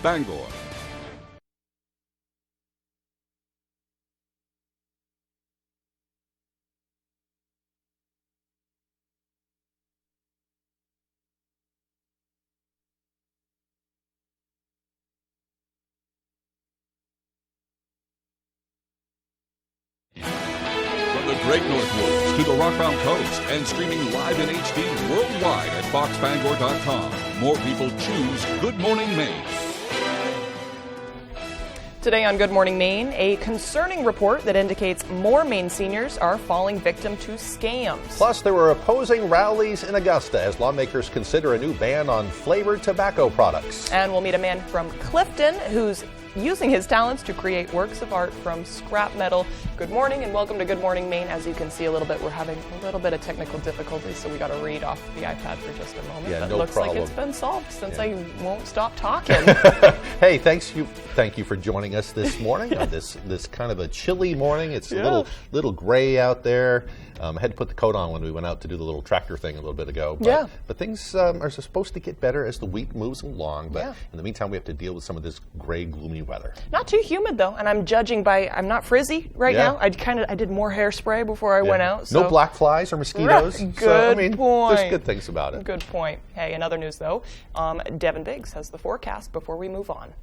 Bangor. From the Great North Woods to the Rock Bound Coast and streaming live in HD worldwide at foxbangor.com. More people choose Good Morning Maine. Today on Good Morning Maine, a concerning report that indicates more Maine seniors are falling victim to scams. Plus, there were opposing rallies in Augusta as lawmakers consider a new ban on flavored tobacco products. And we'll meet a man from Clifton who's using his talents to create works of art from scrap metal. Good morning and welcome to Good Morning Maine. As you can see a little bit, we're having a little bit of technical difficulties, so we got to read off the iPad for just a moment. Yeah, but no looks problem. like it's been solved since I won't stop talking. Hey, thank you for joining us this morning on this kind of a chilly morning. It's a little gray out there. I had to put the coat on when we went out to do the little tractor thing a little bit ago. But things are supposed to get better as the week moves along. But in the meantime, we have to deal with some of this gray, gloomy weather. Not too humid though, and I'm judging by I'm not frizzy right now. I did more hairspray before I went out. So. No black flies or mosquitoes. Good point. There's good things about it. Good point. Hey, in other news though, Devin Biggs has the forecast before we move on.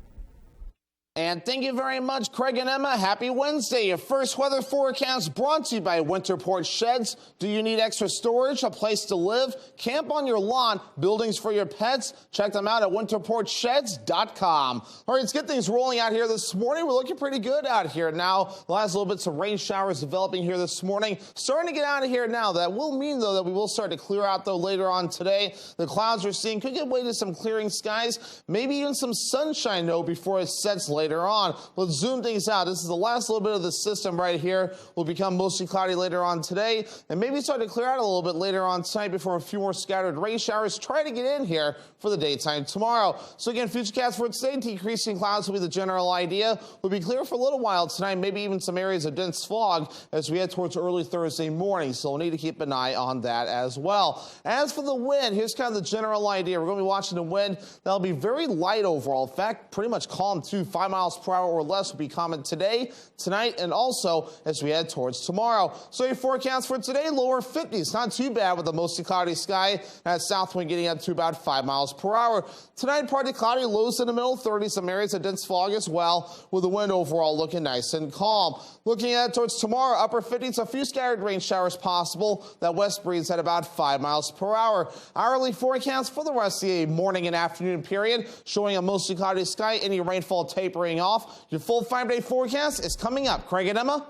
And thank you very much, Craig and Emma. Happy Wednesday. Your first weather forecast brought to you by Winterport Sheds. Do you need extra storage, a place to live, camp on your lawn, buildings for your pets? Check them out at winterportsheds.com. All right, let's get things rolling out here this morning. We're looking pretty good out here now. The last little bits of rain showers developing here this morning. Starting to get out of here now. That will mean, though, that we will start to clear out, though, later on today. The clouds we're seeing could give way to some clearing skies, maybe even some sunshine, though, before it sets later on. Let's zoom things out. This is the last little bit of the system right here. Will become mostly cloudy later on today and maybe start to clear out a little bit later on tonight before a few more scattered rain showers try to get in here for the daytime tomorrow. So again, futurecast for today, decreasing clouds will be the general idea. We'll be clear for a little while tonight, maybe even some areas of dense fog as we head towards early Thursday morning. So we'll need to keep an eye on that as well. As for the wind, here's kind of the general idea. We're going to be watching the wind. That'll be very light overall. In fact, pretty much calm too. 5 miles per hour or less will be common today, tonight, and also as we head towards tomorrow. So your forecast for today, lower 50s. Not too bad with a mostly cloudy sky. That south wind getting up to about 5 miles per hour. Tonight, partly cloudy, lows in the middle 30s. Some areas of dense fog as well, with the wind overall looking nice and calm. Looking at towards tomorrow, upper 50s, a few scattered rain showers possible. That west breeze at about 5 miles per hour. Hourly forecast for the rest of the morning and afternoon period, showing a mostly cloudy sky, any rainfall tapering off. Your full 5-day forecast is coming up. Craig and Emma?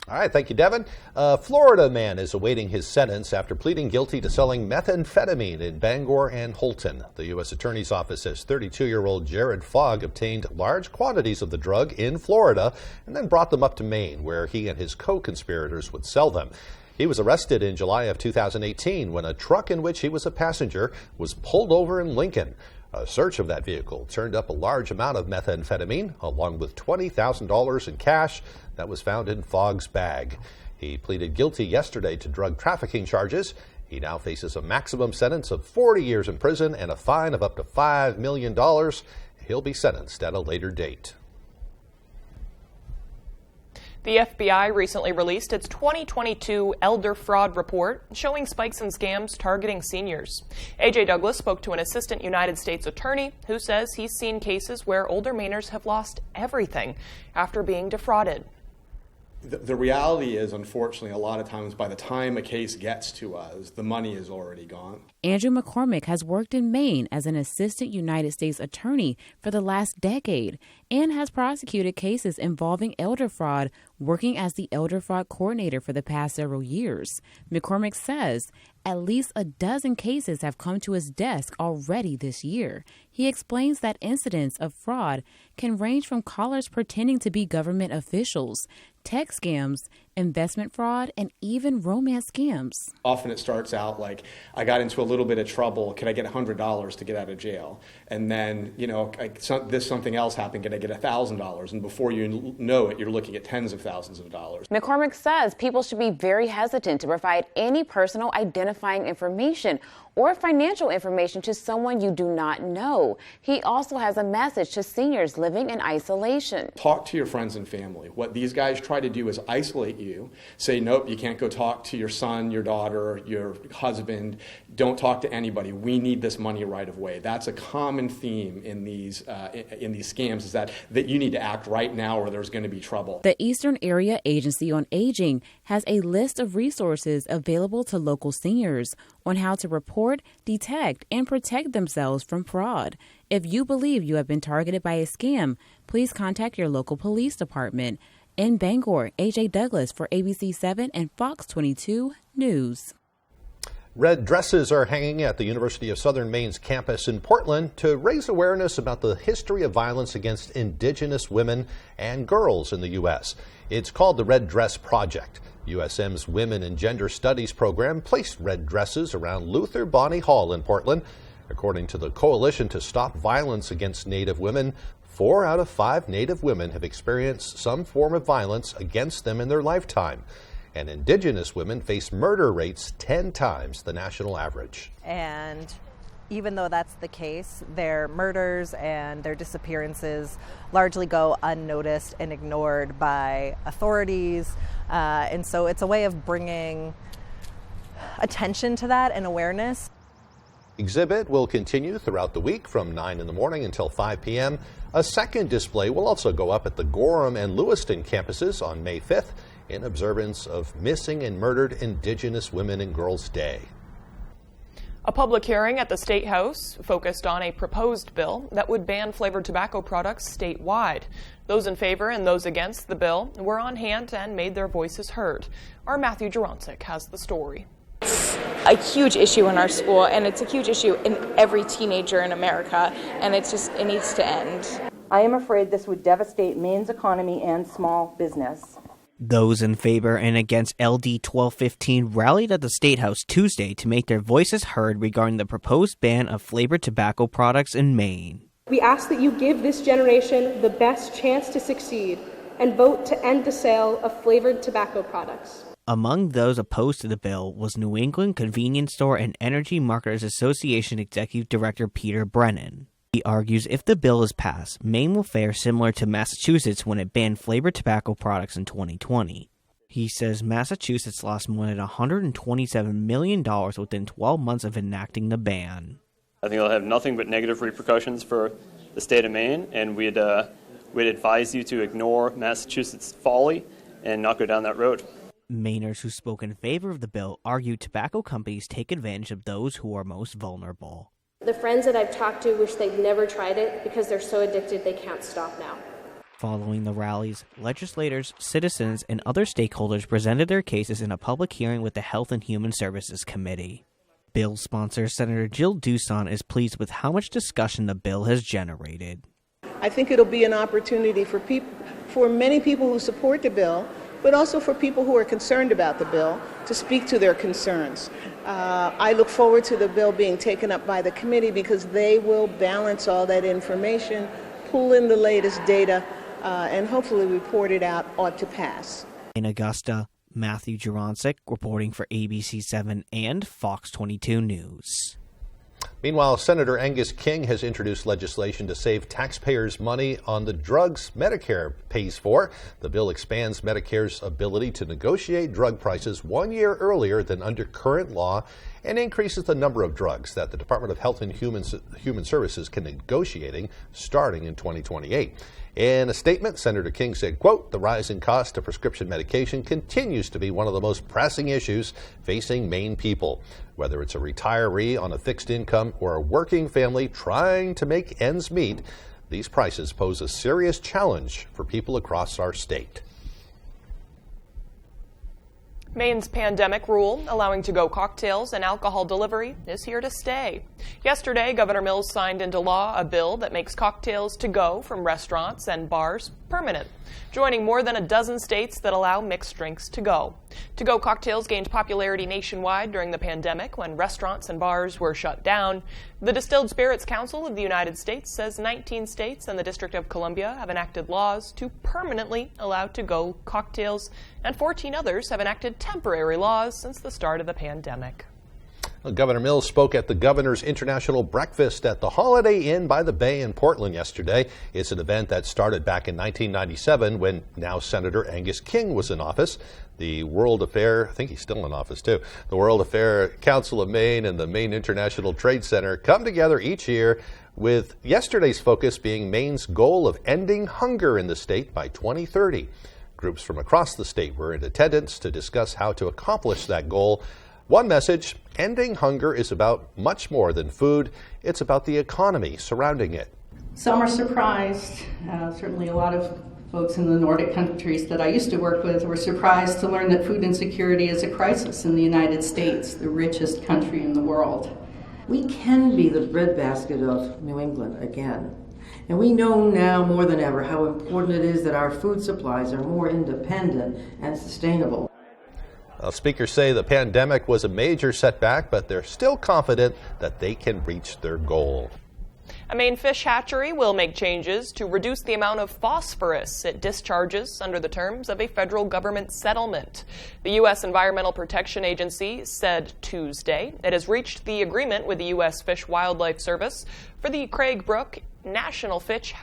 All right, thank you, Devin. A Florida man is awaiting his sentence after pleading guilty to selling methamphetamine in Bangor and Holton. The U.S. Attorney's Office says 32-year-old Jared Fogg obtained large quantities of the drug in Florida and then brought them up to Maine, where he and his co-conspirators would sell them. He was arrested in July of 2018 when a truck in which he was a passenger was pulled over in Lincoln. A search of that vehicle turned up a large amount of methamphetamine, along with $20,000 in cash that was found in Fogg's bag. He pleaded guilty yesterday to drug trafficking charges. He now faces a maximum sentence of 40 years in prison and a fine of up to $5 million. He'll be sentenced at a later date. The FBI recently released its 2022 Elder Fraud Report, showing spikes in scams targeting seniors. A.J. Douglas spoke to an assistant United States attorney who says he's seen cases where older Mainers have lost everything after being defrauded. The reality is, unfortunately, a lot of times by the time a case gets to us, the money is already gone. Andrew McCormick has worked in Maine as an assistant United States attorney for the last decade and has prosecuted cases involving elder fraud, working as the elder fraud coordinator for the past several years. McCormick says at least a dozen cases have come to his desk already this year. He explains that incidents of fraud can range from callers pretending to be government officials, tech scams, investment fraud, and even romance scams. Often it starts out like, I got into a little bit of trouble. Can I get $100 to get out of jail? And then, something else happened. Can I get $1,000? And before you know it, you're looking at tens of thousands of dollars. McCormick says people should be very hesitant to provide any personal identifying information or financial information to someone you do not know. He also has a message to seniors living in isolation. Talk to your friends and family. What these guys try to do is isolate you, say, nope, you can't go talk to your son, your daughter, your husband. Don't talk to anybody. We need this money right away. That's a common theme in these scams, is that you need to act right now or there's going to be trouble. The Eastern Area Agency on Aging has a list of resources available to local seniors on how to report, detect, and protect themselves from fraud. If you believe you have been targeted by a scam, please contact your local police department. In Bangor, AJ Douglas for ABC 7 and Fox 22 News. Red dresses are hanging at the University of Southern Maine's campus in Portland to raise awareness about the history of violence against Indigenous women and girls in the U.S. It's called the Red Dress Project. USM's Women and Gender Studies program placed red dresses around Luther Bonney Hall in Portland. According to the Coalition to Stop Violence Against Native Women, 4 out of 5 Native women have experienced some form of violence against them in their lifetime. And Indigenous women face murder rates 10 times the national average. And even though that's the case, their murders and their disappearances largely go unnoticed and ignored by authorities. And so it's a way of bringing attention to that and awareness. Exhibit will continue throughout the week from 9 in the morning until 5 p.m. A second display will also go up at the Gorham and Lewiston campuses on May 5th in observance of Missing and Murdered Indigenous Women and Girls Day. A public hearing at the State House focused on a proposed bill that would ban flavored tobacco products statewide. Those in favor and those against the bill were on hand and made their voices heard. Our Matthew Jaroncic has the story. A huge issue in our school, and it's a huge issue in every teenager in America, and it needs to end. I am afraid this would devastate Maine's economy and small business. Those in favor and against LD 1215 rallied at the State House Tuesday to make their voices heard regarding the proposed ban of flavored tobacco products in Maine. We ask that you give this generation the best chance to succeed and vote to end the sale of flavored tobacco products. Among those opposed to the bill was New England Convenience Store and Energy Marketers Association Executive Director Peter Brennan. He argues if the bill is passed, Maine will fare similar to Massachusetts when it banned flavored tobacco products in 2020. He says Massachusetts lost more than $127 million within 12 months of enacting the ban. I think it'll have nothing but negative repercussions for the state of Maine, and we'd advise you to ignore Massachusetts' folly and not go down that road. Mainers who spoke in favor of the bill argue tobacco companies take advantage of those who are most vulnerable. The friends that I've talked to wish they'd never tried it because they're so addicted they can't stop now. Following the rallies, legislators, citizens, and other stakeholders presented their cases in a public hearing with the Health and Human Services Committee. Bill sponsor Senator Jill Doosan is pleased with how much discussion the bill has generated. I think it'll be an opportunity for many people who support the bill, but also for people who are concerned about the bill to speak to their concerns. I look forward to the bill being taken up by the committee because they will balance all that information, pull in the latest data, and hopefully report it out ought to pass. In Augusta, Matthew Jaroncic reporting for ABC 7 and Fox 22 News. Meanwhile, Senator Angus King has introduced legislation to save taxpayers money on the drugs Medicare pays for. The bill expands Medicare's ability to negotiate drug prices 1 year earlier than under current law and increases the number of drugs that the Department of Health and Human Services can negotiating starting in 2028. In a statement, Senator King said, quote, "The rising cost of prescription medication continues to be one of the most pressing issues facing Maine people. Whether it's a retiree on a fixed income or a working family trying to make ends meet, these prices pose a serious challenge for people across our state." Maine's pandemic rule, allowing to-go cocktails and alcohol delivery, is here to stay. Yesterday, Governor Mills signed into law a bill that makes cocktails to go from restaurants and bars permanent, joining more than a dozen states that allow mixed drinks to go. To-go cocktails gained popularity nationwide during the pandemic when restaurants and bars were shut down. The Distilled Spirits Council of the United States says 19 states and the District of Columbia have enacted laws to permanently allow to-go cocktails, and 14 others have enacted temporary laws since the start of the pandemic. Well, Governor Mills spoke at the Governor's International Breakfast at the Holiday Inn by the Bay in Portland yesterday. It's an event that started back in 1997 when now Senator Angus King was in office. The World Affair, I think he's still in office too, the World Affair Council of Maine and the Maine International Trade Center come together each year, with yesterday's focus being Maine's goal of ending hunger in the state by 2030. Groups from across the state were in attendance to discuss how to accomplish that goal. One message: ending hunger is about much more than food. It's about the economy surrounding it. Some are surprised. Certainly a lot of folks in the Nordic countries that I used to work with were surprised to learn that food insecurity is a crisis in the United States, the richest country in the world. We can be the breadbasket of New England again. And we know now more than ever how important it is that our food supplies are more independent and sustainable. Speakers say the pandemic was a major setback, but they're still confident that they can reach their goal. A Maine fish hatchery will make changes to reduce the amount of phosphorus it discharges under the terms of a federal government settlement. The U.S. Environmental Protection Agency said Tuesday it has reached the agreement with the U.S. Fish Wildlife Service for the Craig Brook National Fish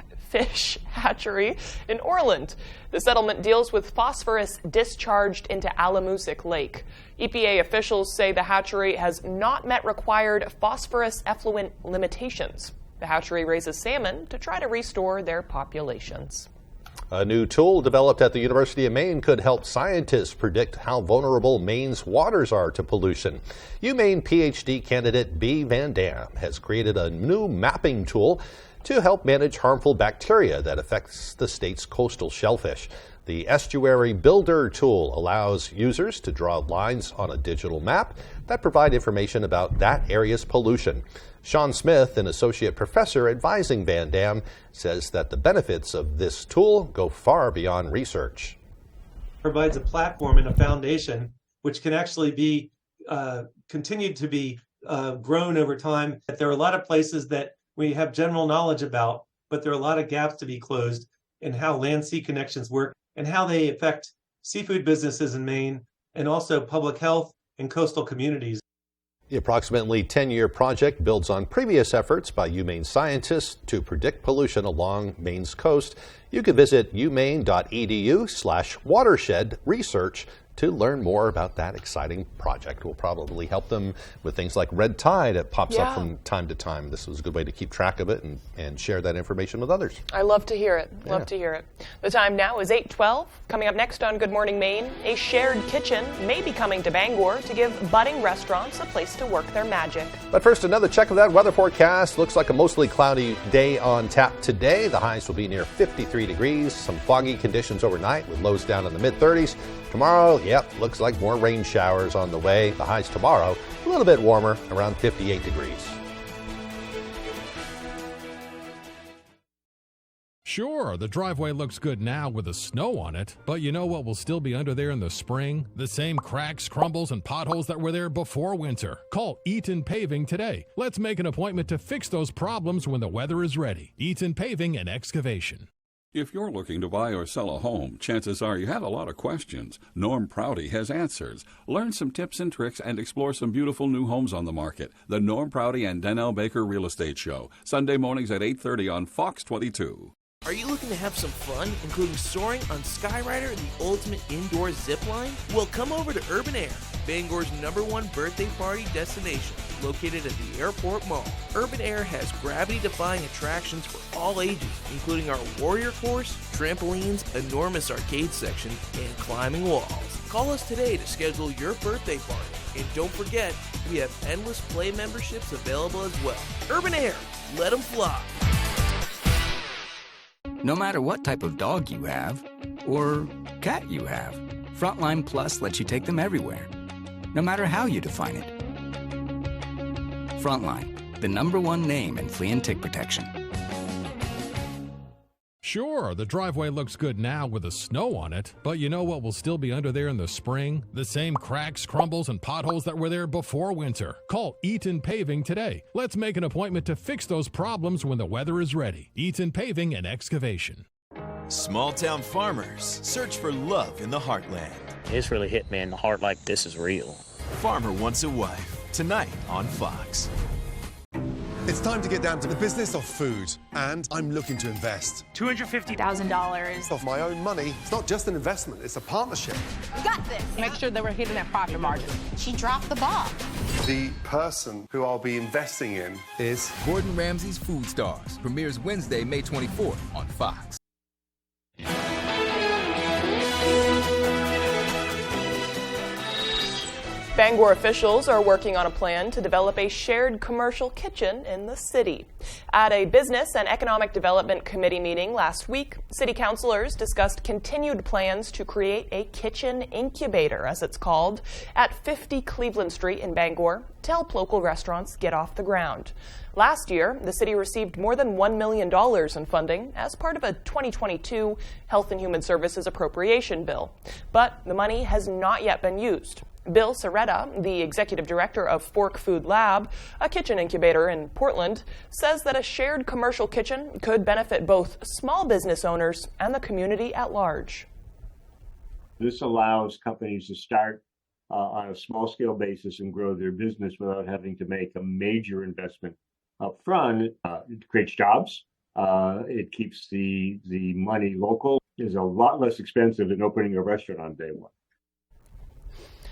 Hatchery in Orland. The settlement deals with phosphorus discharged into Alamoosic Lake. EPA officials say the hatchery has not met required phosphorus effluent limitations. The hatchery raises salmon to try to restore their populations. A new tool developed at the University of Maine could help scientists predict how vulnerable Maine's waters are to pollution. UMaine PhD candidate Bea Van Dam has created a new mapping tool to help manage harmful bacteria that affects the state's coastal shellfish. The Estuary Builder tool allows users to draw lines on a digital map that provide information about that area's pollution. Sean Smith, an associate professor advising Van Dam, says that the benefits of this tool go far beyond research. Provides a platform and a foundation which can actually be continued to be grown over time. There are a lot of places that we have general knowledge about, but there are a lot of gaps to be closed in how land-sea connections work and how they affect seafood businesses in Maine and also public health and coastal communities. The approximately 10-year project builds on previous efforts by UMaine scientists to predict pollution along Maine's coast. You can visit umaine.edu/watershed-research to learn more about that exciting project. Will probably help them with things like red tide that pops up from time to time. This was a good way to keep track of it and share that information with others. I love to hear it. Love to hear it. The time now is 8:12. Coming up next on Good Morning Maine, a shared kitchen may be coming to Bangor to give budding restaurants a place to work their magic. But first, another check of that weather forecast. Looks like a mostly cloudy day on tap today. The highs will be near 53 degrees. Some foggy conditions overnight with lows down in the mid-30s. Tomorrow, looks like more rain showers on the way. The highs tomorrow, a little bit warmer, around 58 degrees. Sure, the driveway looks good now with the snow on it, but you know what will still be under there in the spring? The same cracks, crumbles, and potholes that were there before winter. Call Eaton Paving today. Let's make an appointment to fix those problems when the weather is ready. Eaton Paving and Excavation. If you're looking to buy or sell a home, chances are you have a lot of questions. Norm Prouty has answers. Learn some tips and tricks and explore some beautiful new homes on the market. The Norm Prouty and Donnell Baker Real Estate Show, Sunday mornings at 8:30 on Fox 22. Are you looking to have some fun, including soaring on Skyrider, the ultimate indoor zip line? Well, come over to Urban Air, Bangor's #1 birthday party destination, located at the Airport Mall. Urban Air has gravity-defying attractions for all ages, including our Warrior Course, trampolines, enormous arcade section, and climbing walls. Call us today to schedule your birthday party. And don't forget, we have endless play memberships available as well. Urban Air, let them fly. No matter what type of dog you have, or cat you have, Frontline Plus lets you take them everywhere, no matter how you define it. Frontline, the #1 name in flea and tick protection. Sure, the driveway looks good now with the snow on it, but you know what will still be under there in the spring? The same cracks, crumbles, and potholes that were there before winter. Call Eaton Paving today. Let's make an appointment to fix those problems when the weather is ready. Eaton Paving and Excavation. Small-town farmers search for love in the heartland. It's really hit me in the heart like this is real. Farmer wants a wife. tonight on Fox. It's time to get down to the business of food, and I'm looking to invest. $250,000. Of my own money. It's not just an investment, it's a partnership. We got this. Make sure that we're hitting that profit margin. She dropped the ball. The person who I'll be investing in is Gordon Ramsay's Food Stars. Premieres Wednesday, May 24th on Fox. Bangor officials are working on a plan to develop a shared commercial kitchen in the city. At a Business and Economic Development Committee meeting last week, city councilors discussed continued plans to create a kitchen incubator, as it's called, at 50 Cleveland Street in Bangor to help local restaurants get off the ground. Last year, the city received more than $1 million in funding as part of a 2022 Health and Human Services appropriation bill. But the money has not yet been used. Bill Soretta, the executive director of Fork Food Lab, a kitchen incubator in Portland, says that a shared commercial kitchen could benefit both small business owners and the community at large. This allows companies to start on a small-scale basis and grow their business without having to make a major investment up front. It creates jobs. It keeps the money local. It's a lot less expensive than opening a restaurant on day one.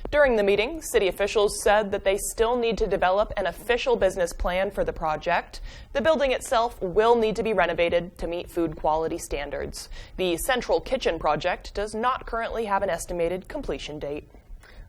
During the meeting, city officials said that they still need to develop an official business plan for the project. The building itself will need to be renovated to meet food quality standards. The central kitchen project does not currently have an estimated completion date.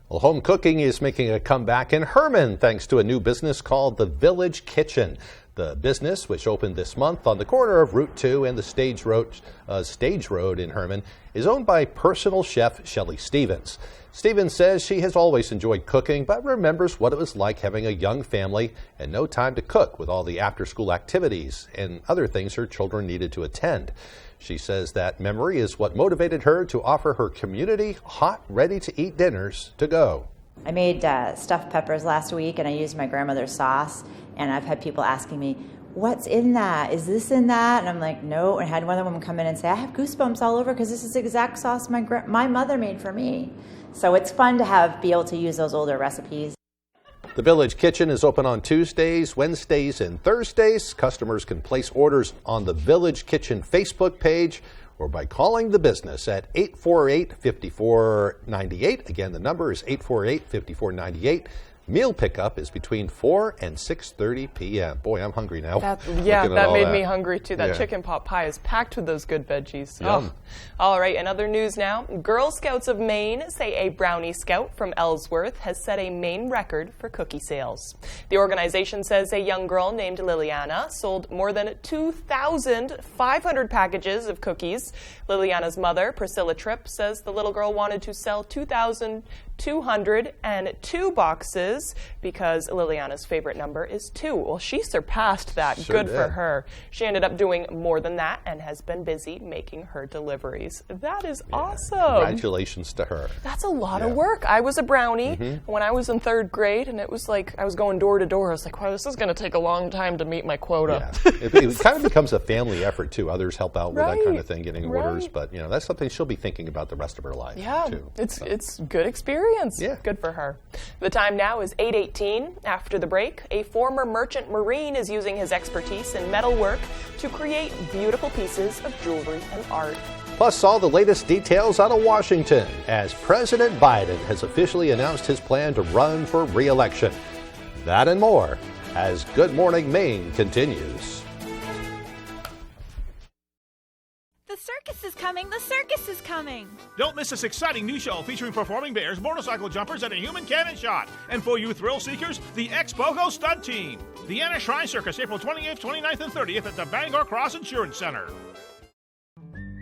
Well, home cooking is making a comeback in Herman thanks to a new business called the Village Kitchen. The business, which opened this month on the corner of Route 2 and the Stage Road in Herman, is owned by personal chef Shelley Stevens. Stevens says she has always enjoyed cooking, but remembers what it was like having a young family and no time to cook with all the after-school activities and other things her children needed to attend. She says that memory is what motivated her to offer her community hot, ready-to-eat dinners to go. I made stuffed peppers last week, and I used my grandmother's sauce, and I've had people asking me, what's in that? Is this in that? And I'm like, no. And I had one of them come in and say, I have goosebumps all over because this is the exact sauce my mother made for me. So it's fun to be able to use those older recipes. The Village Kitchen is open on Tuesdays, Wednesdays, and Thursdays. Customers can place orders on the Village Kitchen Facebook page or by calling the business at 848-5498. Again, the number is 848-5498. Meal pickup is between 4 and 6:30 p.m. Boy, I'm hungry now. That made me hungry too. That chicken pot pie is packed with those good veggies. Yum. Oh. All right, in other news now, Girl Scouts of Maine say a Brownie Scout from Ellsworth has set a Maine record for cookie sales. The organization says a young girl named Liliana sold more than 2,500 packages of cookies. Liliana's mother, Priscilla Tripp, says the little girl wanted to sell 2,202 boxes because Liliana's favorite number is 2. Well, she surpassed that. Sure Good did. for her. She ended up doing more than that and has been busy making her deliveries. That is awesome. Congratulations to her. That's a lot of work. I was a brownie when I was in 3rd grade, and it was like I was going door to door. I was like, wow, this is going to take a long time to meet my quota. Yeah. It kind of becomes a family effort, too. Others help out with that kind of thing, getting orders. But, that's something she'll be thinking about the rest of her life, too. It's good experience. Yeah. Good for her. The time now is 8:18. After the break, a former merchant marine is using his expertise in metalwork to create beautiful pieces of jewelry and art. Plus, all the latest details out of Washington as President Biden has officially announced his plan to run for re-election. That and more as Good Morning Maine continues. The circus is coming! The circus is coming! Don't miss this exciting new show featuring performing bears, motorcycle jumpers, and a human cannon shot. And for you thrill seekers, the Ex-Bogo Stunt Team. The Anna Shrine Circus, April 28th, 29th, and 30th at the Bangor Cross Insurance Center.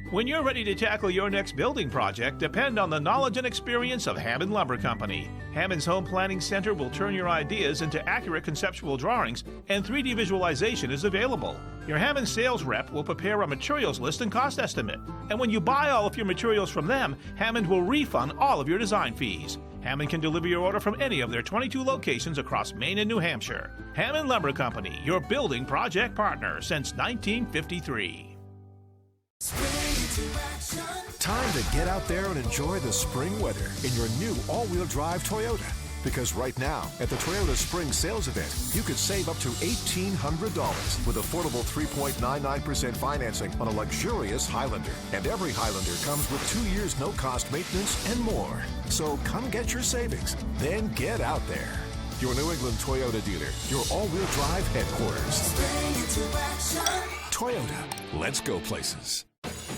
When you're ready to tackle your next building project, depend on the knowledge and experience of Hammond Lumber Company. Hammond's Home Planning Center will turn your ideas into accurate conceptual drawings, and 3D visualization is available. Your Hammond sales rep will prepare a materials list and cost estimate. And when you buy all of your materials from them, Hammond will refund all of your design fees. Hammond can deliver your order from any of their 22 locations across Maine and New Hampshire. Hammond Lumber Company, your building project partner since 1953. Time to get out there and enjoy the spring weather in your new all-wheel drive Toyota. Because right now, at the Toyota Spring Sales Event, you could save up to $1,800 with affordable 3.99% financing on a luxurious Highlander. And every Highlander comes with 2 years no-cost maintenance and more. So come get your savings, then get out there. Your New England Toyota dealer, your all-wheel drive headquarters. Toyota, let's go places.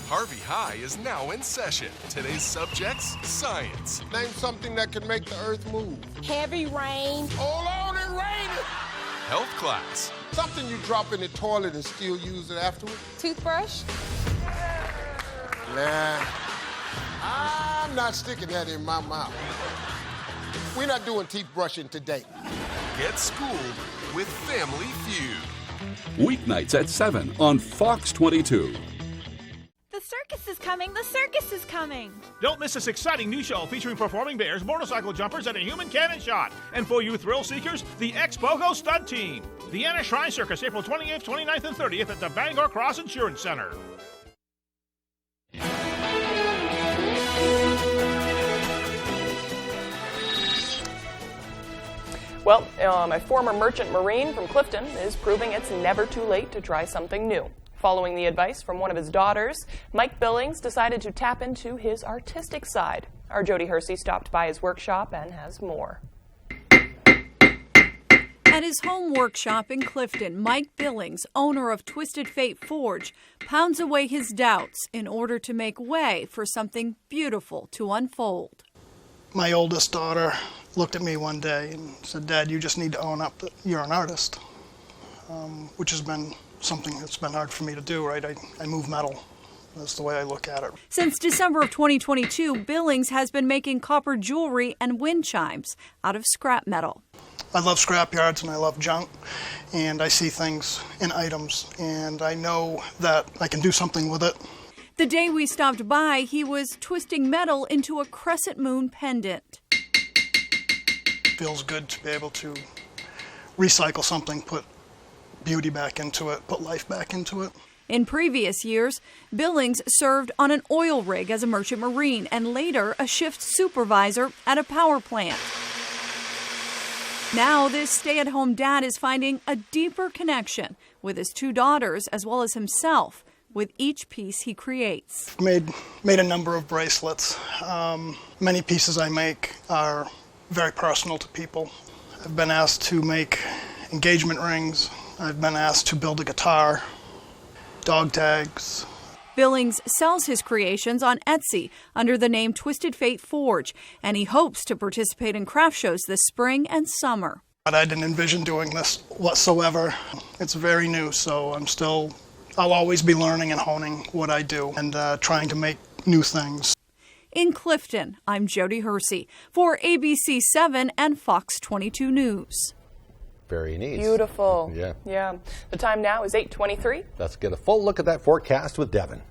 Harvey High is now in session. Today's subjects, science. Name something that could make the earth move. Heavy rain. Hold on, it raining. Health class. Something you drop in the toilet and still use it afterward. Toothbrush. Nah, I'm not sticking that in my mouth. We're not doing teeth brushing today. Get schooled with Family Feud. Weeknights at 7 on Fox 22. The circus is coming! The circus is coming! Don't miss this exciting new show featuring performing bears, motorcycle jumpers, and a human cannon shot. And for you thrill seekers, the Ex-Pogo Stunt Team. The Anna Shrine Circus, April 28th, 29th, and 30th at the Bangor Cross Insurance Center. Well, a former merchant marine from Clifton is proving it's never too late to try something new. Following the advice from one of his daughters, Mike Billings decided to tap into his artistic side. Our Jody Hersey stopped by his workshop and has more. At his home workshop in Clifton, Mike Billings, owner of Twisted Fate Forge, pounds away his doubts in order to make way for something beautiful to unfold. My oldest daughter looked at me one day and said, "Dad, you just need to own up that you're an artist," which has been something that's been hard for me to do, right? I move metal. That's the way I look at it. Since December of 2022, Billings has been making copper jewelry and wind chimes out of scrap metal. I love scrap yards and I love junk, and I see things in items, and I know that I can do something with it. The day we stopped by, he was twisting metal into a crescent moon pendant. Feels good to be able to recycle something, put beauty back into it, put life back into it. In previous years, Billings served on an oil rig as a merchant marine and later a shift supervisor at a power plant. Now this stay-at-home dad is finding a deeper connection with his two daughters as well as himself with each piece he creates. Made a number of bracelets. Many pieces I make are very personal to people. I've been asked to make engagement rings. I've been asked to build a guitar, dog tags. Billings sells his creations on Etsy under the name Twisted Fate Forge, and he hopes to participate in craft shows this spring and summer. I didn't envision doing this whatsoever. It's very new, so I'll always be learning and honing what I do and trying to make new things. In Clifton, I'm Jody Hersey for ABC 7 and Fox 22 News. Very neat. Beautiful. Yeah. Yeah. The time now is 8:23. Let's get a full look at that forecast with Devin.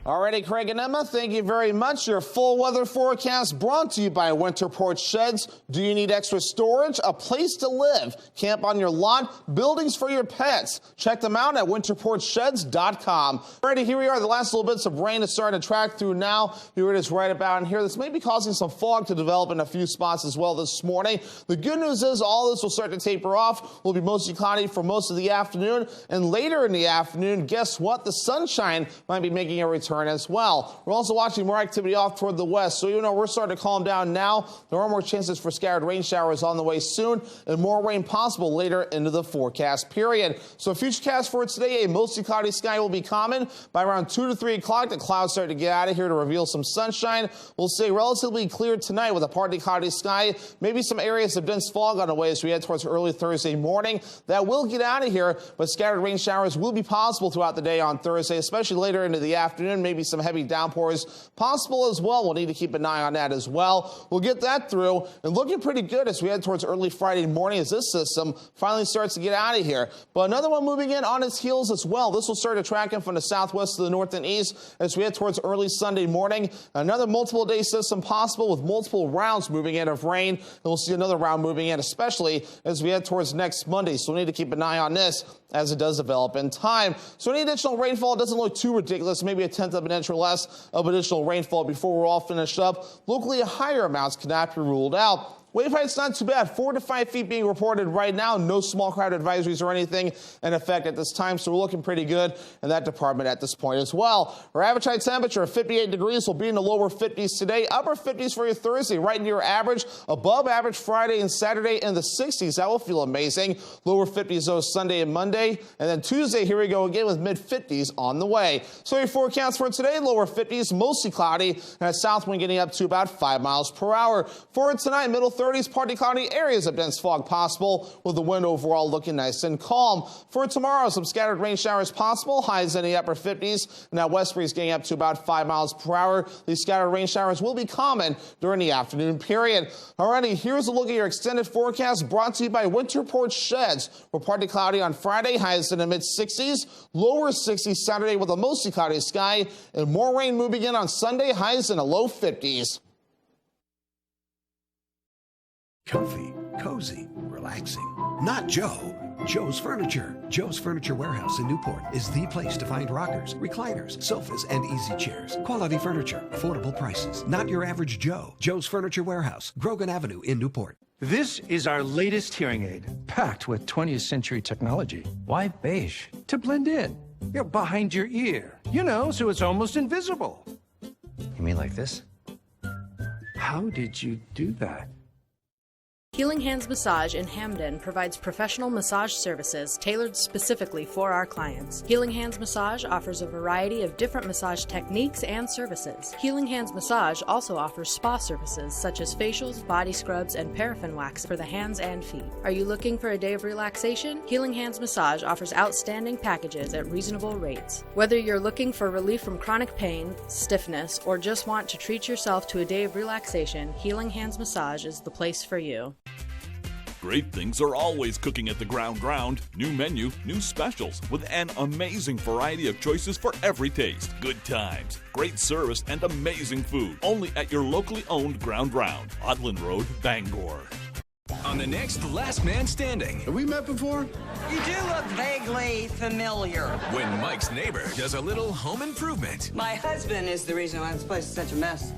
Alrighty, Craig and Emma, thank you very much. Your full weather forecast brought to you by Winterport Sheds. Do you need extra storage? A place to live. Camp on your lot. Buildings for your pets. Check them out at winterportsheds.com. Alrighty, here we are. The last little bits of rain is starting to track through now. Here it is right about in here. This may be causing some fog to develop in a few spots as well this morning. The good news is all this will start to taper off. Will be mostly cloudy for most of the afternoon. And later in the afternoon, guess what? The sunshine might be making a return as well. We're also watching more activity off toward the west, so we're starting to calm down now. There are more chances for scattered rain showers on the way soon, and more rain possible later into the forecast period. So futurecast for today, a mostly cloudy sky will be common. By around 2 to 3 o'clock, the clouds start to get out of here to reveal some sunshine. We'll stay relatively clear tonight with a partly cloudy sky, maybe some areas of dense fog on the way as we head towards early Thursday morning. That will get out of here, but scattered rain showers will be possible throughout the day on Thursday, especially later into the afternoon. Maybe some heavy downpours possible as well. We'll need to keep an eye on that as well. We'll get that through and looking pretty good as we head towards early Friday morning as this system finally starts to get out of here. But another one moving in on its heels as well. This will start to track in from the southwest to the north and east as we head towards early Sunday morning. Another multiple day system possible with multiple rounds moving in of rain. And we'll see another round moving in, especially as we head towards next Monday. So we need to keep an eye on this as it does develop in time. So any additional rainfall doesn't look too ridiculous, maybe a tenth of an inch or less of additional rainfall before we're all finished up. Locally, higher amounts cannot be ruled out. Wave height's not too bad. 4 to 5 feet being reported right now. No small crowd advisories or anything in effect at this time, so we're looking pretty good in that department at this point as well. Our average high temperature of 58 degrees will be in the lower 50s today. Upper 50s for your Thursday, right near average. Above average Friday and Saturday in the 60s. That will feel amazing. Lower 50s though Sunday and Monday. And then Tuesday, here we go again with mid-50s on the way. So your forecast for today, lower 50s, mostly cloudy, and a south wind getting up to about 5 miles per hour. For tonight, middle 30s, partly cloudy, areas of dense fog possible, with the wind overall looking nice and calm. For tomorrow, some scattered rain showers possible, highs in the upper 50s. Now west breeze getting up to about 5 miles per hour. These scattered rain showers will be common during the afternoon period. Alrighty, here's a look at your extended forecast brought to you by Winterport Sheds. We're partly cloudy on Friday, highs in the mid-60s, lower 60s Saturday with a mostly cloudy sky, and more rain moving in on Sunday, highs in the low 50s. Comfy, cozy, relaxing. Not Joe. Joe's Furniture. Joe's Furniture Warehouse in Newport is the place to find rockers, recliners, sofas, and easy chairs. Quality furniture, affordable prices. Not your average Joe. Joe's Furniture Warehouse, Grogan Avenue in Newport. This is our latest hearing aid, packed with 20th century technology. Why beige? To blend in. Behind your ear. So it's almost invisible. You mean like this? How did you do that? Healing Hands Massage in Hamden provides professional massage services tailored specifically for our clients. Healing Hands Massage offers a variety of different massage techniques and services. Healing Hands Massage also offers spa services such as facials, body scrubs, and paraffin wax for the hands and feet. Are you looking for a day of relaxation? Healing Hands Massage offers outstanding packages at reasonable rates. Whether you're looking for relief from chronic pain, stiffness, or just want to treat yourself to a day of relaxation, Healing Hands Massage is the place for you. Great things are always cooking at the Ground. New menu, new specials, with an amazing variety of choices for every taste. Good times, great service, and amazing food. Only at your locally owned Ground, Odland Road, Bangor. On the next Last Man Standing. Have we met before? You do look vaguely familiar. When Mike's neighbor does a little home improvement. My husband is the reason why this place is such a mess.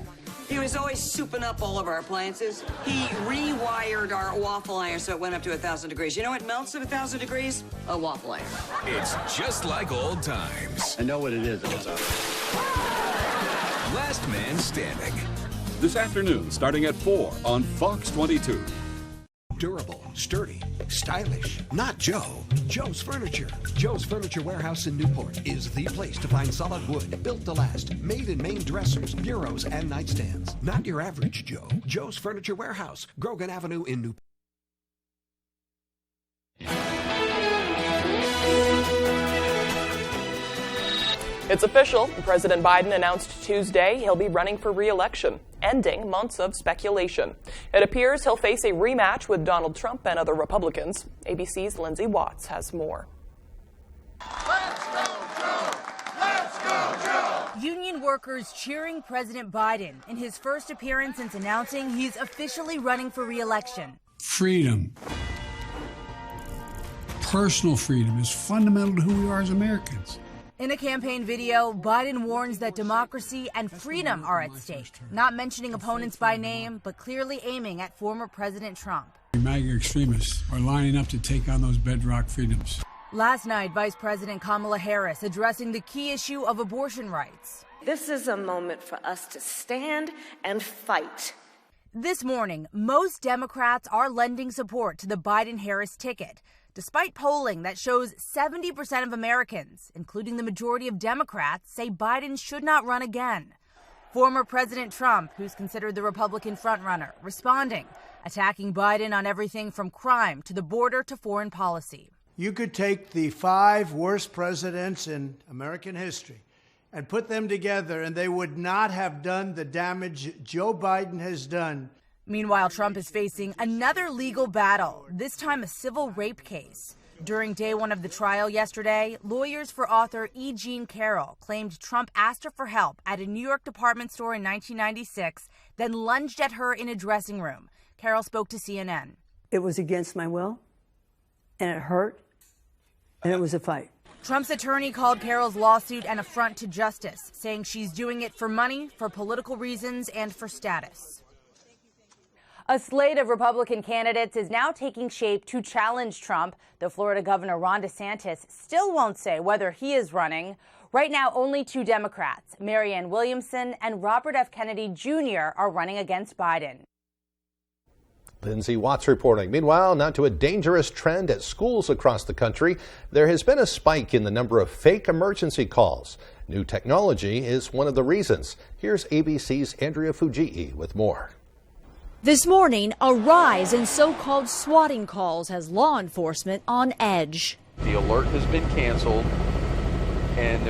He was always souping up all of our appliances. He rewired our waffle iron so it went up to 1,000 degrees. You know what melts at 1,000 degrees? A waffle iron. It's just like old times. I know what it is. Last Man Standing. This afternoon, starting at 4 on Fox 22. Durable, sturdy, stylish. Not Joe. Joe's Furniture. Joe's Furniture Warehouse in Newport is the place to find solid wood, built to last, made in Maine dressers, bureaus, and nightstands. Not your average Joe. Joe's Furniture Warehouse, Grogan Avenue in Newport. It's official. President Biden announced Tuesday he'll be running for re-election, ending months of speculation. It appears he'll face a rematch with Donald Trump and other Republicans. ABC's Lindsay Watts has more. Let's go, Joe! Let's go, Joe! Union workers cheering President Biden in his first appearance since announcing he's officially running for re-election. Freedom. Personal freedom is fundamental to who we are as Americans. In a campaign video, Biden warns that democracy and freedom are at stake, not mentioning opponents by name, but clearly aiming at former President Trump. MAGA extremists are lining up to take on those bedrock freedoms. Last night, Vice President Kamala Harris addressing the key issue of abortion rights. This is a moment for us to stand and fight. This morning, most Democrats are lending support to the Biden-Harris ticket, despite polling that shows 70% of Americans, including the majority of Democrats, say Biden should not run again. Former President Trump, who's considered the Republican frontrunner, responding, attacking Biden on everything from crime to the border to foreign policy. You could take the 5 worst presidents in American history and put them together, and they would not have done the damage Joe Biden has done. Meanwhile, Trump is facing another legal battle, this time a civil rape case. During day one of the trial yesterday, lawyers for author E. Jean Carroll claimed Trump asked her for help at a New York department store in 1996, then lunged at her in a dressing room. Carroll spoke to CNN. It was against my will, and it hurt, and it was a fight. Trump's attorney called Carroll's lawsuit an affront to justice, saying she's doing it for money, for political reasons, and for status. A slate of Republican candidates is now taking shape to challenge Trump. The Florida Governor Ron DeSantis still won't say whether he is running. Right now, only two Democrats, Marianne Williamson and Robert F. Kennedy Jr., are running against Biden. Lindsay Watts reporting. Meanwhile, now to a dangerous trend at schools across the country. There has been a spike in the number of fake emergency calls. New technology is one of the reasons. Here's ABC's Andrea Fujii with more. This morning, a rise in so-called swatting calls has law enforcement on edge. The alert has been canceled, and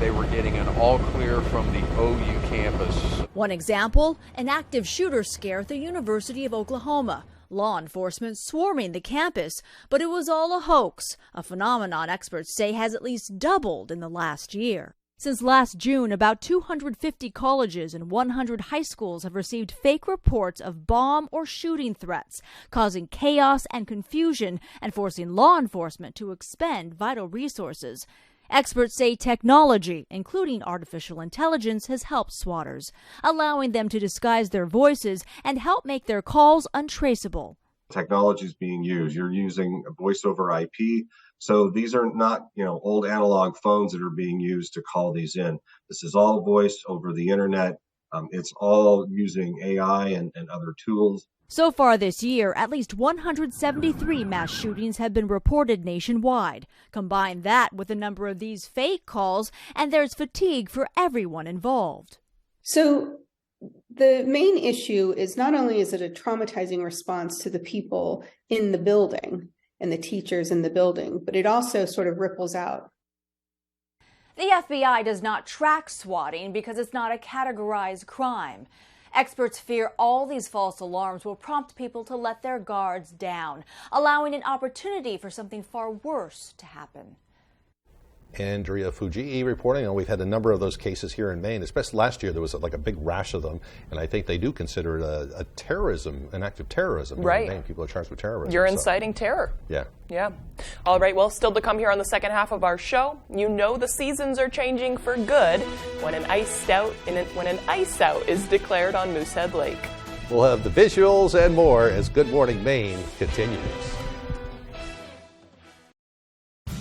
they were getting an all clear from the OU campus. One example, an active shooter scare at the University of Oklahoma. Law enforcement swarming the campus, but it was all a hoax, a phenomenon experts say has at least doubled in the last year. Since last June, about 250 colleges and 100 high schools have received fake reports of bomb or shooting threats, causing chaos and confusion and forcing law enforcement to expend vital resources. Experts say technology, including artificial intelligence, has helped swatters, allowing them to disguise their voices and help make their calls untraceable. Technology is being used. You're using voice over IP. So these are not, old analog phones that are being used to call these in. This is all voice over the internet. It's all using AI and other tools. So far this year, at least 173 mass shootings have been reported nationwide. Combine that with the number of these fake calls, and there's fatigue for everyone involved. So the main issue is not only is it a traumatizing response to the people in the building and the teachers in the building, but it also sort of ripples out. The FBI does not track swatting because it's not a categorized crime. Experts fear all these false alarms will prompt people to let their guards down, allowing an opportunity for something far worse to happen. Andrea Fujii reporting. We've had a number of those cases here in Maine, especially last year. There was like a big rash of them, and I think they do consider it an act of terrorism. Right. In Maine. People are charged with terrorism. You're inciting terror. Yeah. Yeah. All right, well, still to come here on the second half of our show, the seasons are changing for good when an ice out is declared on Moosehead Lake. We'll have the visuals and more as Good Morning Maine continues.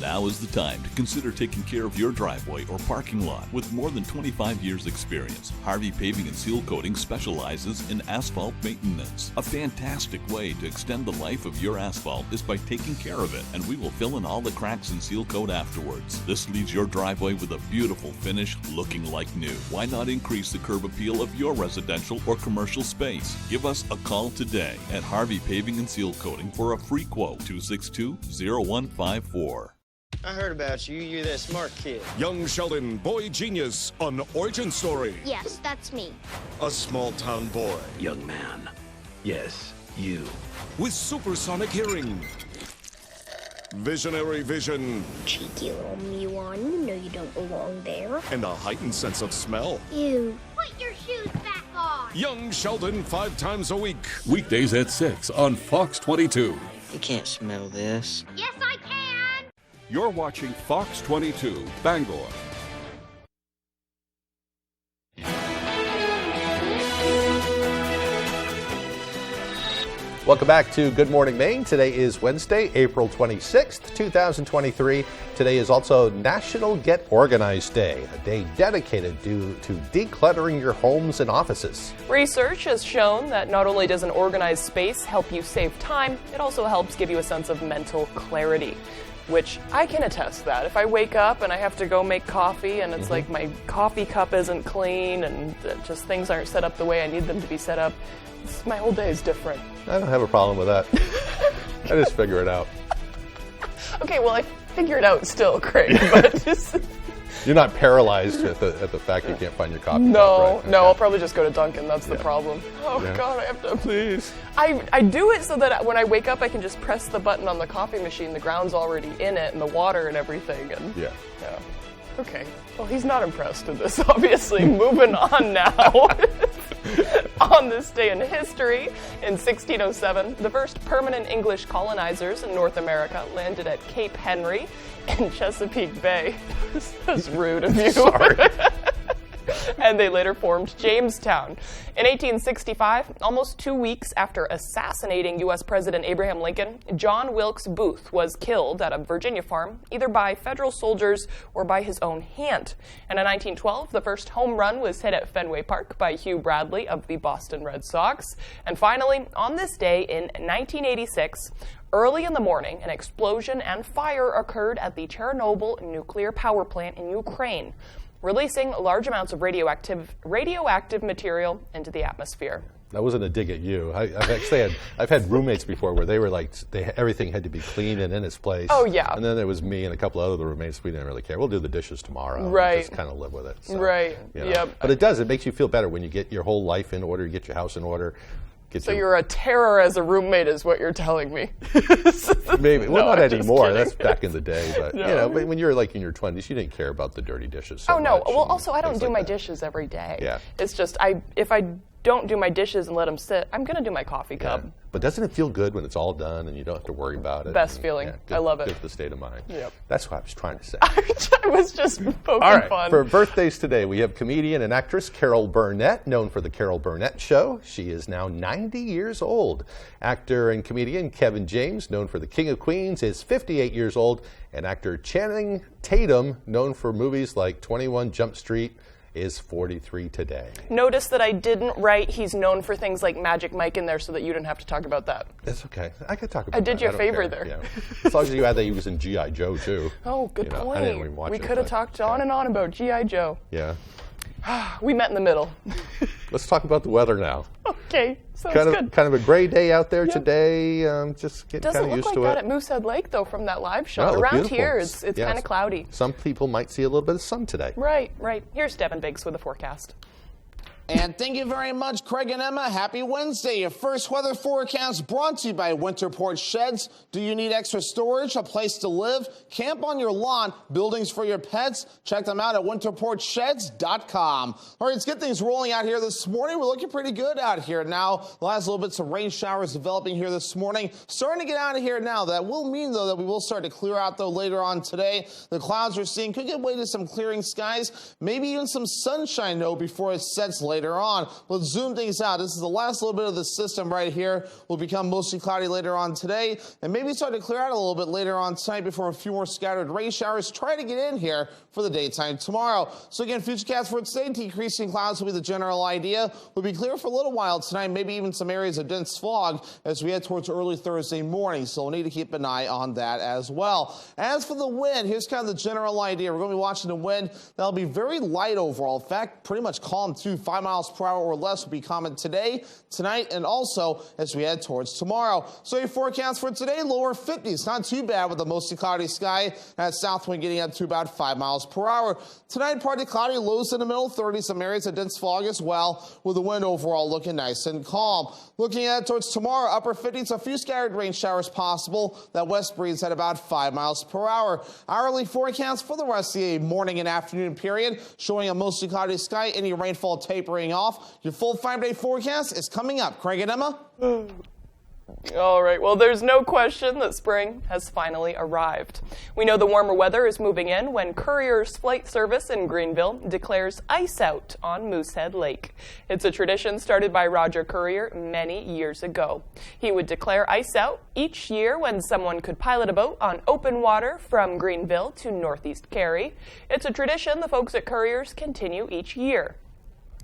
Now is the time to consider taking care of your driveway or parking lot. With more than 25 years experience, Harvey Paving and Seal Coating specializes in asphalt maintenance. A fantastic way to extend the life of your asphalt is by taking care of it, and we will fill in all the cracks and seal coat afterwards. This leaves your driveway with a beautiful finish looking like new. Why not increase the curb appeal of your residential or commercial space? Give us a call today at Harvey Paving and Seal Coating for a free quote, 262-0154. I heard about you. You're that smart kid. Young Sheldon, boy genius on Origin Story. Yes, that's me. A small town boy. Young man. Yes, you. With supersonic hearing. Visionary vision. Cheeky little Miwan, you know you don't belong there. And a heightened sense of smell. Ew. Put your shoes back on. Young Sheldon 5 times a week. Weekdays at 6 on Fox 22. You can't smell this. Yes, I can. You're watching Fox 22, Bangor. Welcome back to Good Morning Maine. Today is Wednesday, April 26th, 2023. Today is also National Get Organized Day, a day dedicated to decluttering your homes and offices. Research has shown that not only does an organized space help you save time, it also helps give you a sense of mental clarity, which I can attest that. If I wake up and I have to go make coffee and it's like my coffee cup isn't clean and just things aren't set up the way I need them to be set up, my whole day is different. I don't have a problem with that. I just figure it out. Okay, well, I figure it out still, Craig, but just... You're not paralyzed at the fact you can't find your coffee cup, right? Okay. No, I'll probably just go to Dunkin'. That's the problem. Oh, yeah. God, I have to... Please. I do it so that when I wake up, I can just press the button on the coffee machine. The ground's already in it and the water and everything. And yeah. Okay. Well, he's not impressed with this, obviously. Moving on now. On this day in history, in 1607, the first permanent English colonizers in North America landed at Cape Henry in Chesapeake Bay. That's rude of you. Sorry. and they later formed Jamestown. In 1865, almost 2 weeks after assassinating U.S. President Abraham Lincoln, John Wilkes Booth was killed at a Virginia farm, either by federal soldiers or by his own hand. And in 1912, the first home run was hit at Fenway Park by Hugh Bradley of the Boston Red Sox. And finally, on this day in 1986, early in the morning, an explosion and fire occurred at the Chernobyl nuclear power plant in Ukraine, releasing large amounts of radioactive material into the atmosphere. That wasn't a dig at you. I've had roommates before where they were like, everything had to be clean and in its place. Oh, yeah. And then there was me and a couple other roommates. We didn't really care. We'll do the dishes tomorrow. Right. And just kind of live with it. So, right. You know. Yep. But it makes you feel better when you get your whole life in order, you get your house in order. So you're a terror as a roommate is what you're telling me. Maybe. Well, No, not I'm just anymore. kidding. That's back in the day. But, No. you know, but when you were like in your 20s, you didn't care about the dirty dishes so Oh, no. much Well, and also, I don't things do like my that. dishes every day. Yeah. It's just, if I don't do my dishes and let them sit, I'm going to do my coffee cup. Yeah. But doesn't it feel good when it's all done and you don't have to worry about it? Best feeling. Good, I love it. Good for the state of mind. Yep. That's what I was trying to say. I was just poking All right, fun. for birthdays today, we have comedian and actress Carol Burnett, known for The Carol Burnett Show. She is now 90 years old. Actor and comedian Kevin James, known for The King of Queens, is 58 years old. And actor Channing Tatum, known for movies like 21 Jump Street, is 43 today. Notice that I didn't write he's known for things like Magic Mike in there so that you didn't have to talk about that. That's okay. I could talk about I did that. you a don't favor care. there. Yeah. As long as you add that he was in G.I. Joe, too. Oh, good You know, point. I didn't even watch we it, could have but- talked on and on about G.I. Joe. Yeah. We met in the middle. Let's talk about the weather now. Okay, sounds good. Kind of a gray day out there today. Just getting Doesn't kind of look used like to that it. at Moosehead Lake, though, from that live No, shot. it looked Around beautiful. here, it's Yes. kind of cloudy. Some people might see a little bit of sun today. Right. Here's Devin Biggs with the forecast. And thank you very much, Craig and Emma. Happy Wednesday. Your first weather forecast brought to you by Winterport Sheds. Do you need extra storage, a place to live, camp on your lawn, buildings for your pets? Check them out at winterportsheds.com. All right, let's get things rolling out here this morning. We're looking pretty good out here now. The last little bits of rain showers developing here this morning. Starting to get out of here now. That will mean, though, that we will start to clear out, though, later on today. The clouds we're seeing could give way to some clearing skies, maybe even some sunshine, though, before it sets later on. Let's zoom things out. This is the last little bit of the system right here. Will become mostly cloudy later on today, and maybe start to clear out a little bit later on tonight before a few more scattered rain showers try to get in here for the daytime tomorrow. So again, futurecast for today, decreasing clouds will be the general idea. We'll be clear for a little while tonight, maybe even some areas of dense fog as we head towards early Thursday morning. So we'll need to keep an eye on that as well. As for the wind, here's kind of the general idea. We're going to be watching the wind. That'll be very light overall. In fact, pretty much calm too. 5 miles per hour or less will be common today, tonight, and also as we head towards tomorrow. So your forecast for today, lower 50s. Not too bad with a mostly cloudy sky. That south wind getting up to about 5 miles per hour. Tonight, partly cloudy, lows in the middle 30s, some areas of dense fog as well, with the wind overall looking nice and calm. Looking at towards tomorrow, upper 50s, a few scattered rain showers possible. That west breeze at about 5 miles per hour. Hourly forecast for the rest of the morning and afternoon period, showing a mostly cloudy sky, any rainfall tapering off. Your full 5-day forecast is coming up. Craig and Emma? All right, well, there's no question that spring has finally arrived. We know the warmer weather is moving in when Courier's flight service in Greenville declares ice out on Moosehead Lake. It's a tradition started by Roger Courier many years ago. He would declare ice out each year when someone could pilot a boat on open water from Greenville to Northeast Cary. It's a tradition the folks at Courier's continue each year.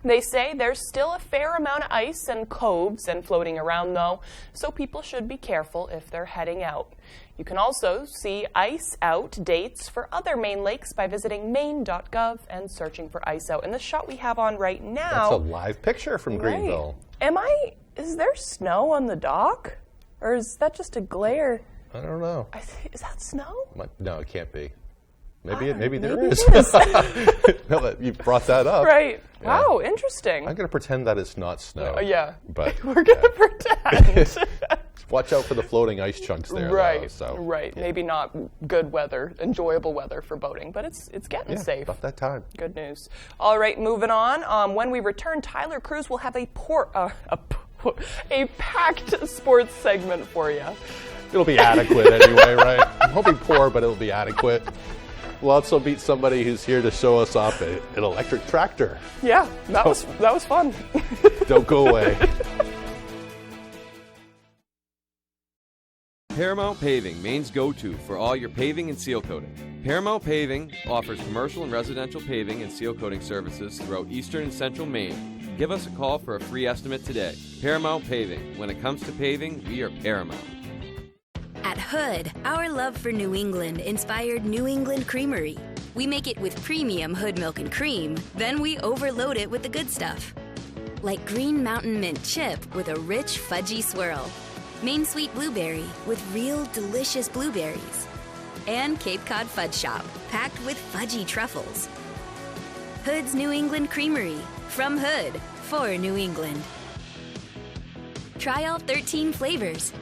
They say there's still a fair amount of ice and coves and floating around, though, so people should be careful if they're heading out. You can also see ice out dates for other Maine lakes by visiting maine.gov and searching for ice out. And the shot we have on right now... That's a live picture from Greenville. Right. Is there snow on the dock? Or is that just a glare? I don't know. Is that snow? No, it can't be. Maybe there is. No, but you brought that up. Right. Yeah. Wow, interesting. I'm going to pretend that it's not snow. Yeah. But we're going to pretend. Watch out for the floating ice chunks there. Right. Though, so. Right. Yeah. Maybe not good weather, enjoyable weather for boating, but it's getting safe. About that time. Good news. All right, moving on. When we return, Tyler Cruz will have a packed sports segment for you. It'll be adequate anyway, right? I'm hoping poor, but it'll be adequate. We'll also meet somebody who's here to show us off an electric tractor. Yeah, that was fun. Don't go away. Paramount Paving, Maine's go-to for all your paving and seal coating. Paramount Paving offers commercial and residential paving and seal coating services throughout eastern and central Maine. Give us a call for a free estimate today. Paramount Paving. When it comes to paving, we are Paramount. At Hood, our love for New England inspired New England Creamery. We make it with premium Hood milk and cream, then we overload it with the good stuff. Like Green Mountain Mint chip with a rich, fudgy swirl. Maine Sweet Blueberry with real, delicious blueberries. And Cape Cod Fudge Shop, packed with fudgy truffles. Hood's New England Creamery. From Hood, for New England. Try all 13 flavors.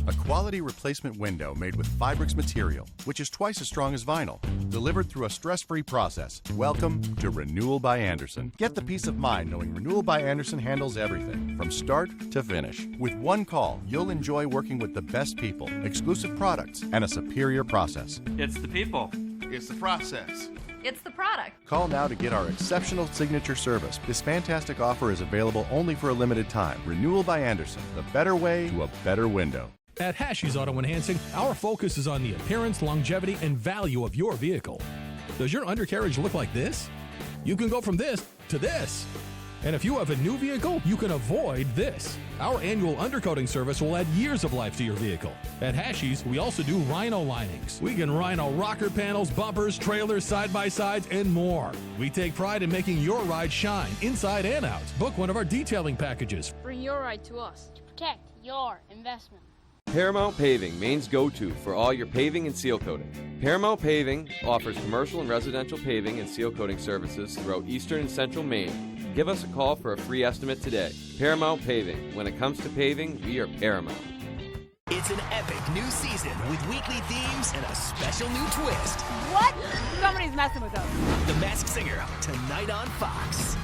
A quality replacement window made with Fibrix material, which is twice as strong as vinyl, delivered through a stress-free process. Welcome to Renewal by Andersen. Get the peace of mind knowing Renewal by Andersen handles everything, from start to finish. With one call, you'll enjoy working with the best people, exclusive products, and a superior process. It's the people. It's the process. It's the product. Call now to get our exceptional signature service. This fantastic offer is available only for a limited time. Renewal by Andersen, the better way to a better window. At Hashie's Auto Enhancing, our focus is on the appearance, longevity, and value of your vehicle. Does your undercarriage look like this? You can go from this to this. And if you have a new vehicle, you can avoid this. Our annual undercoating service will add years of life to your vehicle. At Hashie's, we also do rhino linings. We can rhino rocker panels, bumpers, trailers, side-by-sides, and more. We take pride in making your ride shine, inside and out. Book one of our detailing packages. Bring your ride to us to protect your investment. Paramount Paving, Maine's go-to for all your paving and seal coating. Paramount Paving offers commercial and residential paving and seal coating services throughout eastern and central Maine. Give us a call for a free estimate today. Paramount Paving. When it comes to paving, we are Paramount. It's an epic new season with weekly themes and a special new twist. What? Somebody's messing with us. The Masked Singer, tonight on Fox.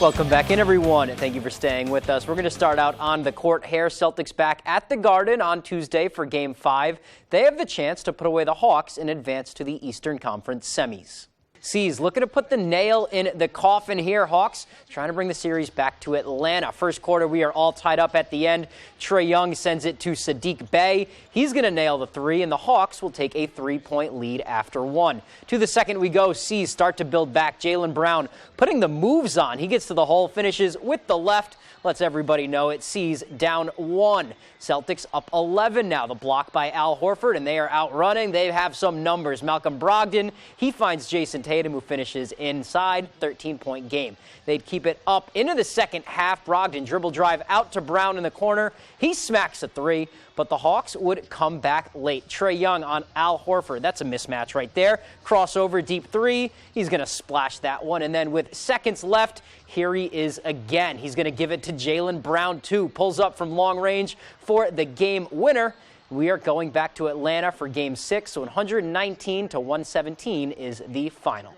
Welcome back in, everyone, and thank you for staying with us. We're going to start out on the court here. Celtics back at the Garden on Tuesday for Game 5. They have the chance to put away the Hawks and advance to the Eastern Conference semis. C's looking to put the nail in the coffin here. Hawks trying to bring the series back to Atlanta. First quarter, we are all tied up at the end. Trae Young sends it to Sadiq Bey. He's going to nail the three, and the Hawks will take a 3-point lead after one. To the second we go. C's start to build back. Jaylen Brown putting the moves on. He gets to the hole, finishes with the left. Lets everybody know it. C's down 1. Celtics up 11 now. The block by Al Horford, and they are outrunning. They have some numbers. Malcolm Brogdon, he finds Jason Tatum, who finishes inside. 13-point game. They'd keep it up into the second half. Brogdon dribble drive out to Brown in the corner. He smacks a three, but the Hawks would come back late. Trae Young on Al Horford. That's a mismatch right there. Crossover, deep three. He's going to splash that one. And then with seconds left, here he is again. He's going to give it to Jaylen Brown, too. Pulls up from long range for the game winner. We are going back to Atlanta for Game 6, so 119-117 is the final.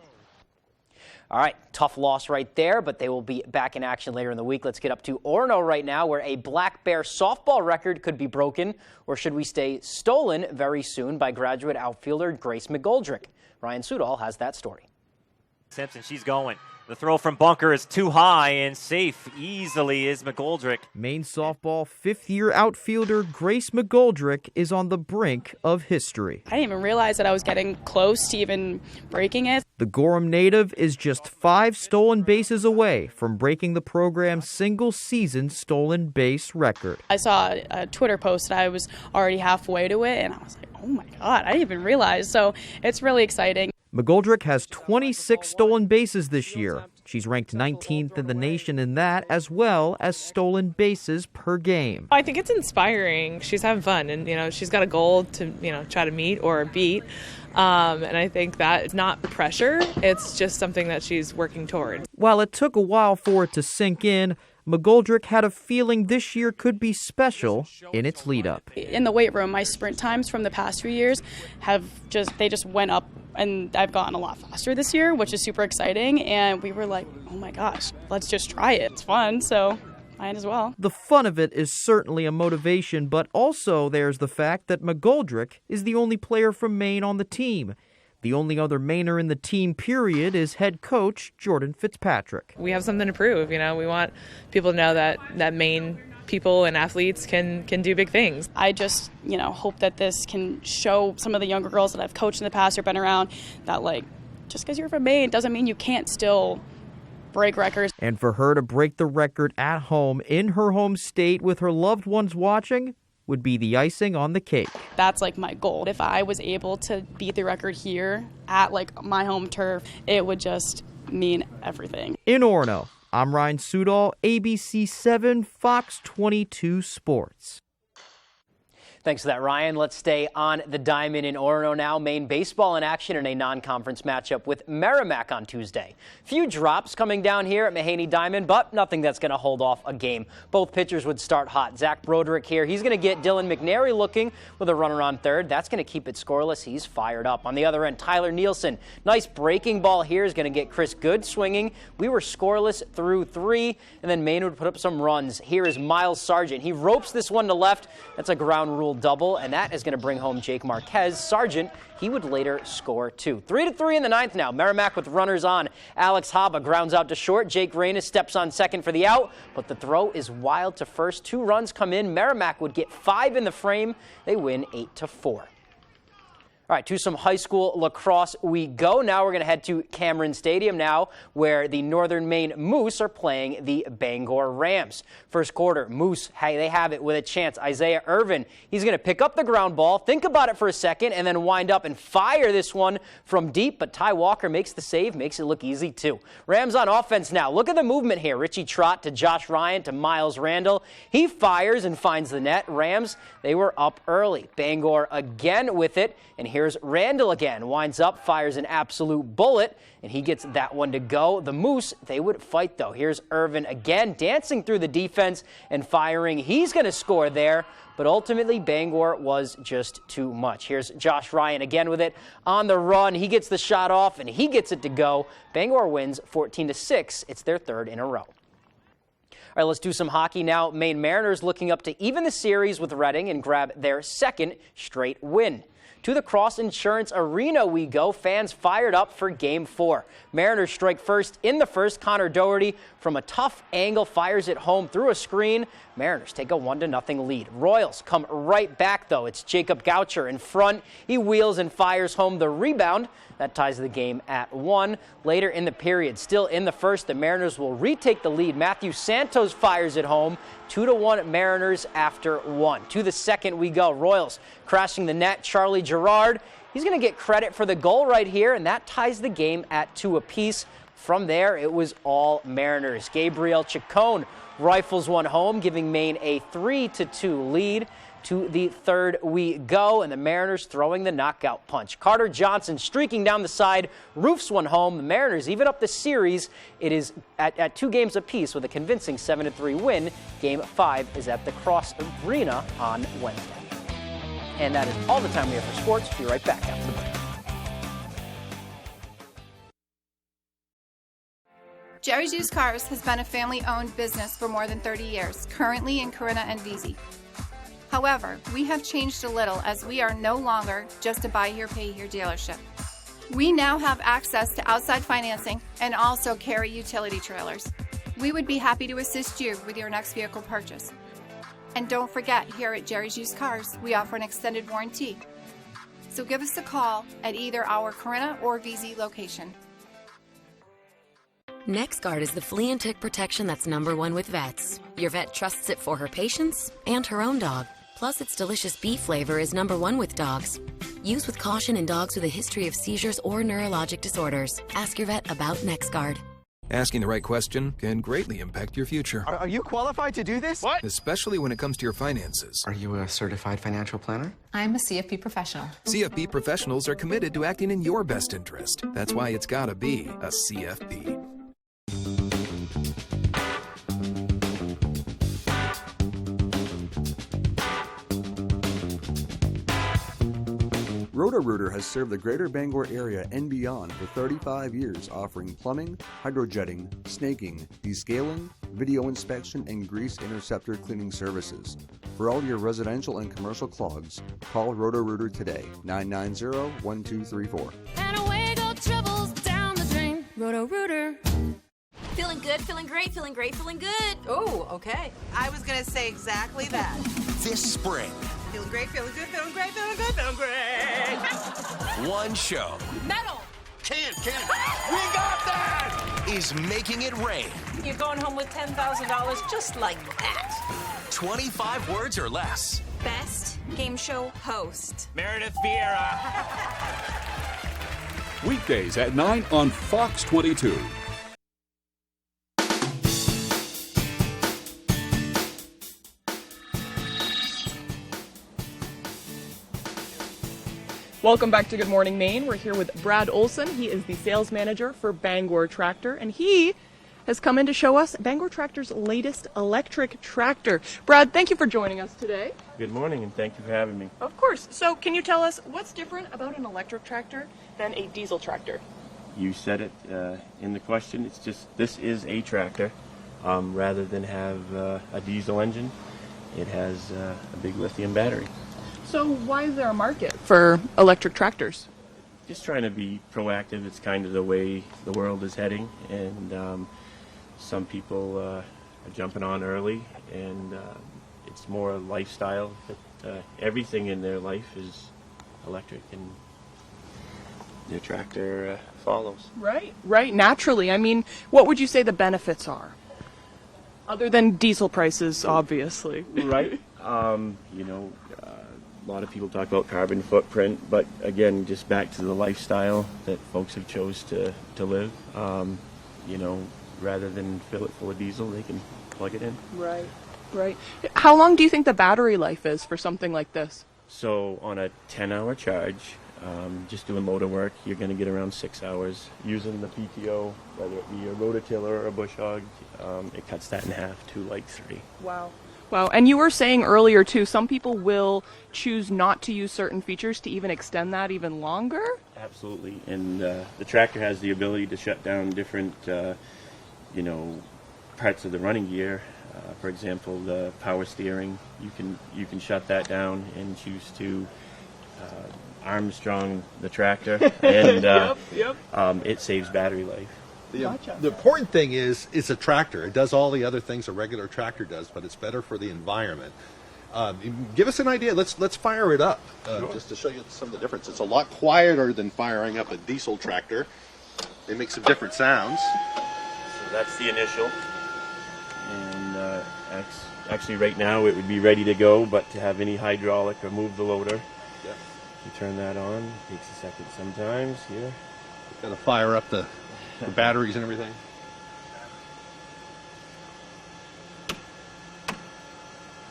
All right, tough loss right there, but they will be back in action later in the week. Let's get up to Orono right now, where a Black Bear softball record could be broken, or should we stay stolen very soon by graduate outfielder Grace McGoldrick. Ryan Sudol has that story. Simpson, she's going. The throw from bunker is too high, and safe easily is McGoldrick. Maine softball fifth-year outfielder Grace McGoldrick is on the brink of history. I didn't even realize that I was getting close to even breaking it. The Gorham native is just 5 stolen bases away from breaking the program's single-season stolen base record. I saw a Twitter post that I was already halfway to it, and I was like, oh my God, I didn't even realize. So it's really exciting. McGoldrick has 26 stolen bases this year. She's ranked 19th in the nation in that, as well as stolen bases per game. I think it's inspiring. She's having fun, and she's got a goal to try to meet or beat. And I think that it's not pressure. It's just something that she's working toward. While it took a while for it to sink in, McGoldrick had a feeling this year could be special in its lead-up. In the weight room, my sprint times from the past few years they just went up, and I've gotten a lot faster this year, which is super exciting. And we were like, oh my gosh, let's just try it. It's fun, so Might as well. The fun of it is certainly a motivation, but also there's the fact that McGoldrick is the only player from Maine on the team. The only other Mainer in the team, period, is head coach Jordan Fitzpatrick. We have something to prove. We want people to know that Maine people and athletes can do big things. I just, hope that this can show some of the younger girls that I've coached in the past or been around that, just because you're from Maine doesn't mean you can't still break records. And for her to break the record at home in her home state with her loved ones watching would be the icing on the cake. That's my goal. If I was able to beat the record here at my home turf, it would just mean everything. In Orono, I'm Ryan Sudol, ABC 7, Fox 22 Sports. Thanks for that, Ryan. Let's stay on the diamond in Orono now. Maine baseball in action in a non-conference matchup with Merrimack on Tuesday. Few drops coming down here at Mahaney Diamond, but nothing that's going to hold off a game. Both pitchers would start hot. Zach Broderick here. He's going to get Dylan McNary looking with a runner on third. That's going to keep it scoreless. He's fired up. On the other end, Tyler Nielsen. Nice breaking ball here is going to get Chris Good swinging. We were scoreless through 3, and then Maine would put up some runs. Here is Miles Sargent. He ropes this one to left. That's a ground rule double, and that is going to bring home Jake Marquez. Sargent, he would later score 2. 3-3 in the 9th now. Merrimack with runners on. Alex Haba grounds out to short. Jake Reynes steps on second for the out, but the throw is wild to first. 2 runs come in. Merrimack would get 5 in the frame. They win 8-4. All right, to some high school lacrosse we go. Now we're going to head to Cameron Stadium now, where the Northern Maine Moose are playing the Bangor Rams. First quarter, Moose, they have it with a chance. Isaiah Irvin, he's going to pick up the ground ball, think about it for a second, and then wind up and fire this one from deep. But Ty Walker makes the save, makes it look easy too. Rams on offense now. Look at the movement here. Richie Trott to Josh Ryan to Miles Randall. He fires and finds the net. Rams, they were up early. Bangor again with it, and here's Randall again, winds up, fires an absolute bullet, and he gets that one to go. The Moose, they would fight though. Here's Irvin again, dancing through the defense and firing. He's going to score there, but ultimately Bangor was just too much. Here's Josh Ryan again with it on the run. He gets the shot off, and he gets it to go. Bangor wins 14-6. It's their 3rd in a row. All right, let's do some hockey now. Maine Mariners looking up to even the series with Reading and grab their 2nd straight win. To the Cross Insurance Arena we go. Fans fired up for Game 4. Mariners strike first in the first. Connor Doherty from a tough angle fires it home through a screen. Mariners take a 1-0 lead. Royals come right back, though. It's Jacob Goucher in front. He wheels and fires home the rebound. That ties the game at 1. Later in the period, still in the first, the Mariners will retake the lead. Matthew Santos fires it home. 2-1 Mariners after 1. To the second we go. Royals crashing the net. Charlie Gerard, he's going to get credit for the goal right here, and that ties the game at 2 apiece. From there, it was all Mariners. Gabriel Chacon rifles one home, giving Maine a 3-2 lead. To the third we go, and the Mariners throwing the knockout punch. Carter Johnson streaking down the side, roofs one home. The Mariners even up the series. It is at 2 games apiece with a convincing 7-3 win. Game 5 is at the Cross Arena on Wednesday. And that is all the time we have for sports. Be right back after the break. Jerry's Used Cars has been a family-owned business for more than 30 years, currently in Corinna and Vesey. However, we have changed a little as we are no longer just a buy here, pay here dealership. We now have access to outside financing and also carry utility trailers. We would be happy to assist you with your next vehicle purchase. And don't forget, here at Jerry's Used Cars, we offer an extended warranty. So give us a call at either our Corinna or Vesey location. NexGard is the flea and tick protection that's #1 with vets. Your vet trusts it for her patients and her own dog. Plus, its delicious beef flavor is #1 with dogs. Use with caution in dogs with a history of seizures or neurologic disorders. Ask your vet about NexGard. Asking the right question can greatly impact your future. Are you qualified to do this? What? Especially when it comes to your finances. Are you a certified financial planner? I'm a CFP professional. CFP professionals are committed to acting in your best interest. That's why it's gotta be a CFP. Roto-Rooter has served the greater Bangor area and beyond for 35 years, offering plumbing, hydrojetting, snaking, descaling, video inspection, and grease interceptor cleaning services. For all your residential and commercial clogs, call Roto-Rooter today, 990-1234. And away go troubles down the drain. Roto-Rooter. Feeling good, feeling great, feeling great, feeling good. Oh, okay. I was going to say exactly that. This spring, Feeling great, feeling good, feeling great, feeling good, feeling great. one show Metal. we got that! Is making it rain. You're going home with $10,000 just like that. 25 words or less. Best game show host. Meredith Vieira. Weekdays at 9 on Fox 22. Welcome back to Good Morning Maine. We're here with Brad Olson. He is the sales manager for Bangor Tractor, and he has come in to show us Bangor Tractor's latest electric tractor. Brad, thank you for joining us today. Good morning, and thank you for having me. Of course. So can you tell us what's different about an electric tractor than a diesel tractor? You said it in the question. It's just, this is a tractor. Rather than have a diesel engine, it has a big lithium battery. So why is there a market for electric tractors? Just trying to be proactive. It's kind of the way the world is heading, and some people are jumping on early, and it's more a lifestyle. But everything in their life is electric, and their tractor follows. Right, naturally. I mean, what would you say the benefits are? Other than diesel prices, obviously. Right. A lot of people talk about carbon footprint, but again, just back to the lifestyle that folks have chose to live. Rather than fill it full of diesel, they can plug it in. Right. How long do you think the battery life is for something like this? So on a 10-hour charge, just doing loader work, you're going to get around 6 hours. Using the PTO, whether it be a rototiller or a bush hog, it cuts that in half to like 3. Wow, and you were saying earlier too, some people will choose not to use certain features to even extend that even longer? Absolutely, and the tractor has the ability to shut down different, parts of the running gear. For example, the power steering, you can shut that down and choose to Armstrong the tractor, and it saves battery life. The important thing is it's a tractor. It does all the other things a regular tractor does, but it's better for the environment. Give us an idea. Let's fire it up just to show you some of the difference. It's a lot quieter than firing up a diesel tractor. They make some different sounds. So that's the initial, and actually right now it would be ready to go, but to have any hydraulic or move the loader, you turn that on. It takes a second sometimes. Here, got to fire up the batteries and everything.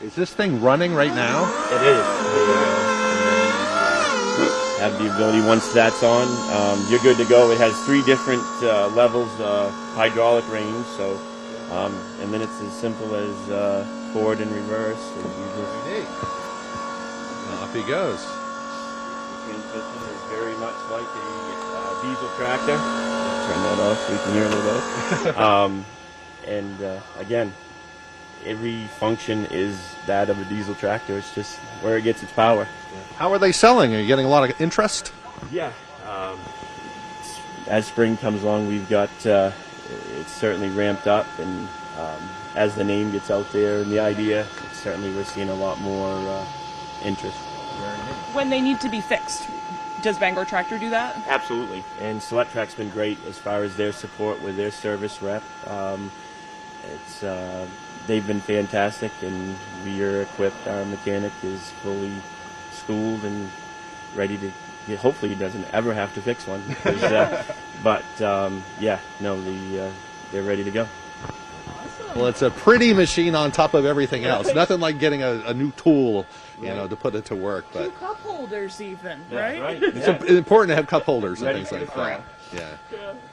Is this thing running right now? It is. Have the ability, once that's on, you're good to go. It has 3 different levels of hydraulic range, so and then it's as simple as forward and reverse. And off he goes. The transmission is very much like a diesel tractor. Turn that off so we can hear a little bit. And again, every function is that of a diesel tractor. It's just where it gets its power. How are they selling? Are you getting a lot of interest? Yeah. As spring comes along, we've got it's certainly ramped up, and as the name gets out there and the idea, certainly we're seeing a lot more interest. When they need to be fixed, does Bangor Tractor do that? Absolutely, and Select Track's been great as far as their support with their service rep. They've been fantastic, and we are equipped. Our mechanic is fully schooled and ready to. Hopefully, he doesn't ever have to fix one. They're ready to go. Well, it's a pretty machine on top of everything else. Nothing like getting a new tool, to put it to work. But 2 cup holders, even, right? It's important to have cup holders and things like that. Yeah.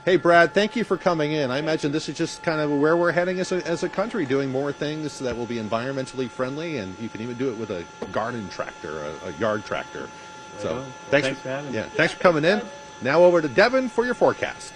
Hey, Brad, thank you for coming in. I imagine this is just kind of where we're heading as a country, doing more things that will be environmentally friendly, and you can even do it with a garden tractor, a yard tractor. So thanks for having me. Yeah, thanks for coming in. Now over to Devin for your forecast.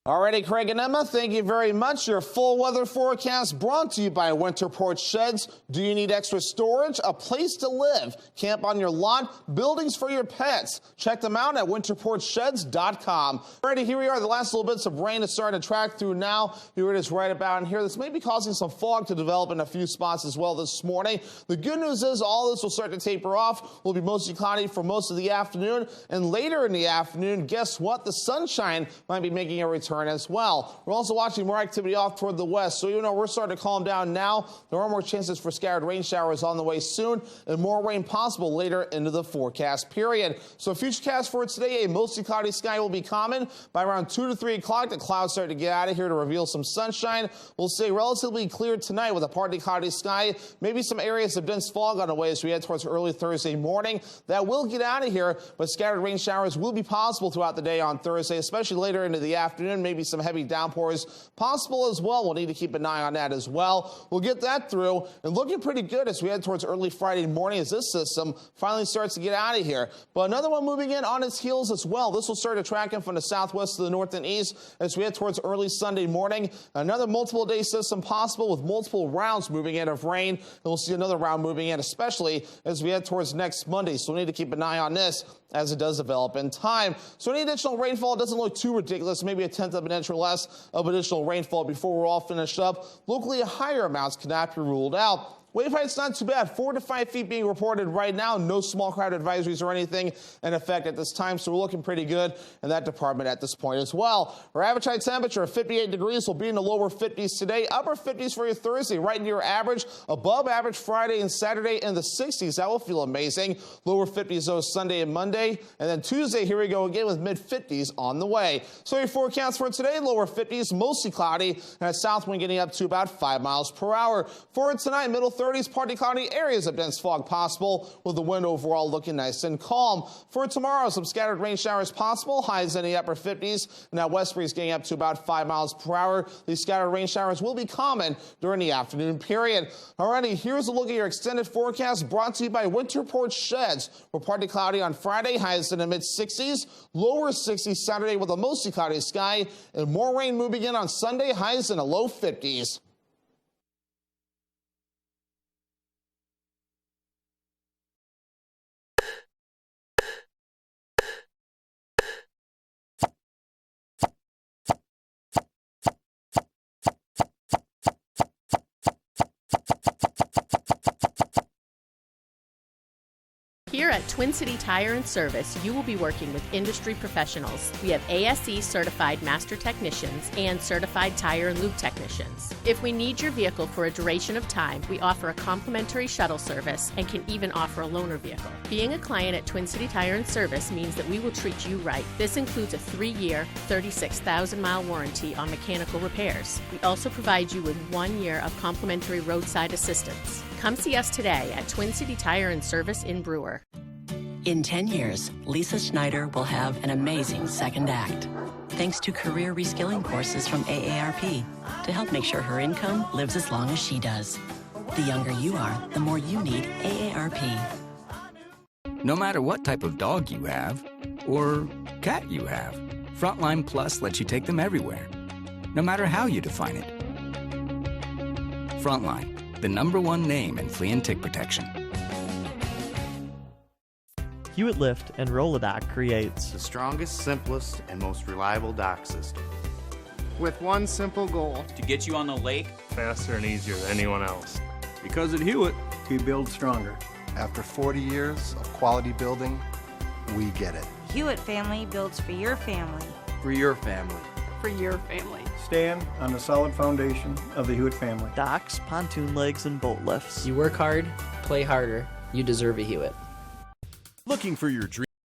Alrighty, Craig and Emma, thank you very much. Your full weather forecast brought to you by Winterport Sheds. Do you need extra storage? A place to live? Camp on your lot? Buildings for your pets? Check them out at winterportsheds.com. Alrighty, here we are. The last little bits of rain is starting to track through now. Here it is right about in here. This may be causing some fog to develop in a few spots as well this morning. The good news is all this will start to taper off. Will be mostly cloudy for most of the afternoon. And later in the afternoon, guess what? The sunshine might be making a return as well. We're also watching more activity off toward the west, so even though we're starting to calm down now, there are more chances for scattered rain showers on the way soon and more rain possible later into the forecast period. So futurecast for today, a mostly cloudy sky will be common. By around 2 to 3 o'clock, the clouds start to get out of here to reveal some sunshine. We'll stay relatively clear tonight with a partly cloudy sky, maybe some areas of dense fog on the way as we head towards early Thursday morning. That will get out of here, but scattered rain showers will be possible throughout the day on Thursday, especially later into the afternoon. Maybe some heavy downpours possible as well. We'll need to keep an eye on that as well. We'll get that through and looking pretty good as we head towards early Friday morning as this system finally starts to get out of here. But another one moving in on its heels as well. This will start to track in from the southwest to the north and east as we head towards early Sunday morning. Another multiple day system possible with multiple rounds moving in of rain. And we'll see another round moving in, especially as we head towards next Monday. So we need to keep an eye on this as it does develop in time. So any additional rainfall doesn't look too ridiculous, maybe a tenth of an inch or less of additional rainfall before we're all finished up. Locally, higher amounts cannot be ruled out. Wave height's not too bad. 4 to 5 feet being reported right now. No small crowd advisories or anything in effect at this time, so we're looking pretty good in that department at this point as well. Our average high temperature of 58 degrees will be in the lower 50s today. Upper 50s for your Thursday, right near average. Above average Friday and Saturday in the 60s. That will feel amazing. Lower 50s though Sunday and Monday. And then Tuesday, here we go again with mid-50s on the way. So your forecast for today, lower 50s, mostly cloudy, and a south wind getting up to about 5 miles per hour. For tonight, middle 30s, partly cloudy, areas of dense fog possible, with the wind overall looking nice and calm. For tomorrow, some scattered rain showers possible, highs in the upper 50s, and that west breeze getting up to about 5 miles per hour. These scattered rain showers will be common during the afternoon period. Alrighty, here's a look at your extended forecast brought to you by Winterport Sheds. We're partly cloudy on Friday, highs in the mid-60s, lower 60s Saturday with a mostly cloudy sky, and more rain moving in on Sunday, highs in the low 50s. Here at Twin City Tire and Service, you will be working with industry professionals. We have ASE certified master technicians and certified tire and lube technicians. If we need your vehicle for a duration of time, we offer a complimentary shuttle service and can even offer a loaner vehicle. Being a client at Twin City Tire and Service means that we will treat you right. This includes a 3-year, 36,000-mile warranty on mechanical repairs. We also provide you with 1 year of complimentary roadside assistance. Come see us today at Twin City Tire and Service in Brewer. In 10 years, Lisa Schneider will have an amazing second act, thanks to career reskilling courses from AARP to help make sure her income lives as long as she does. The younger you are, the more you need AARP. No matter what type of dog you have, or cat you have, Frontline Plus lets you take them everywhere, no matter how you define it. Frontline, the #1 name in flea and tick protection. Hewitt Lift and Rolodoc creates the strongest, simplest, and most reliable dock system. With one simple goal: to get you on the lake faster and easier than anyone else. Because at Hewitt, we build stronger. After 40 years of quality building, we get it. Hewitt family builds for your family. For your family. For your family. Stand on the solid foundation of the Hewitt family. Docks, pontoon legs, and boat lifts. You work hard, play harder. You deserve a Hewitt. Looking for your dream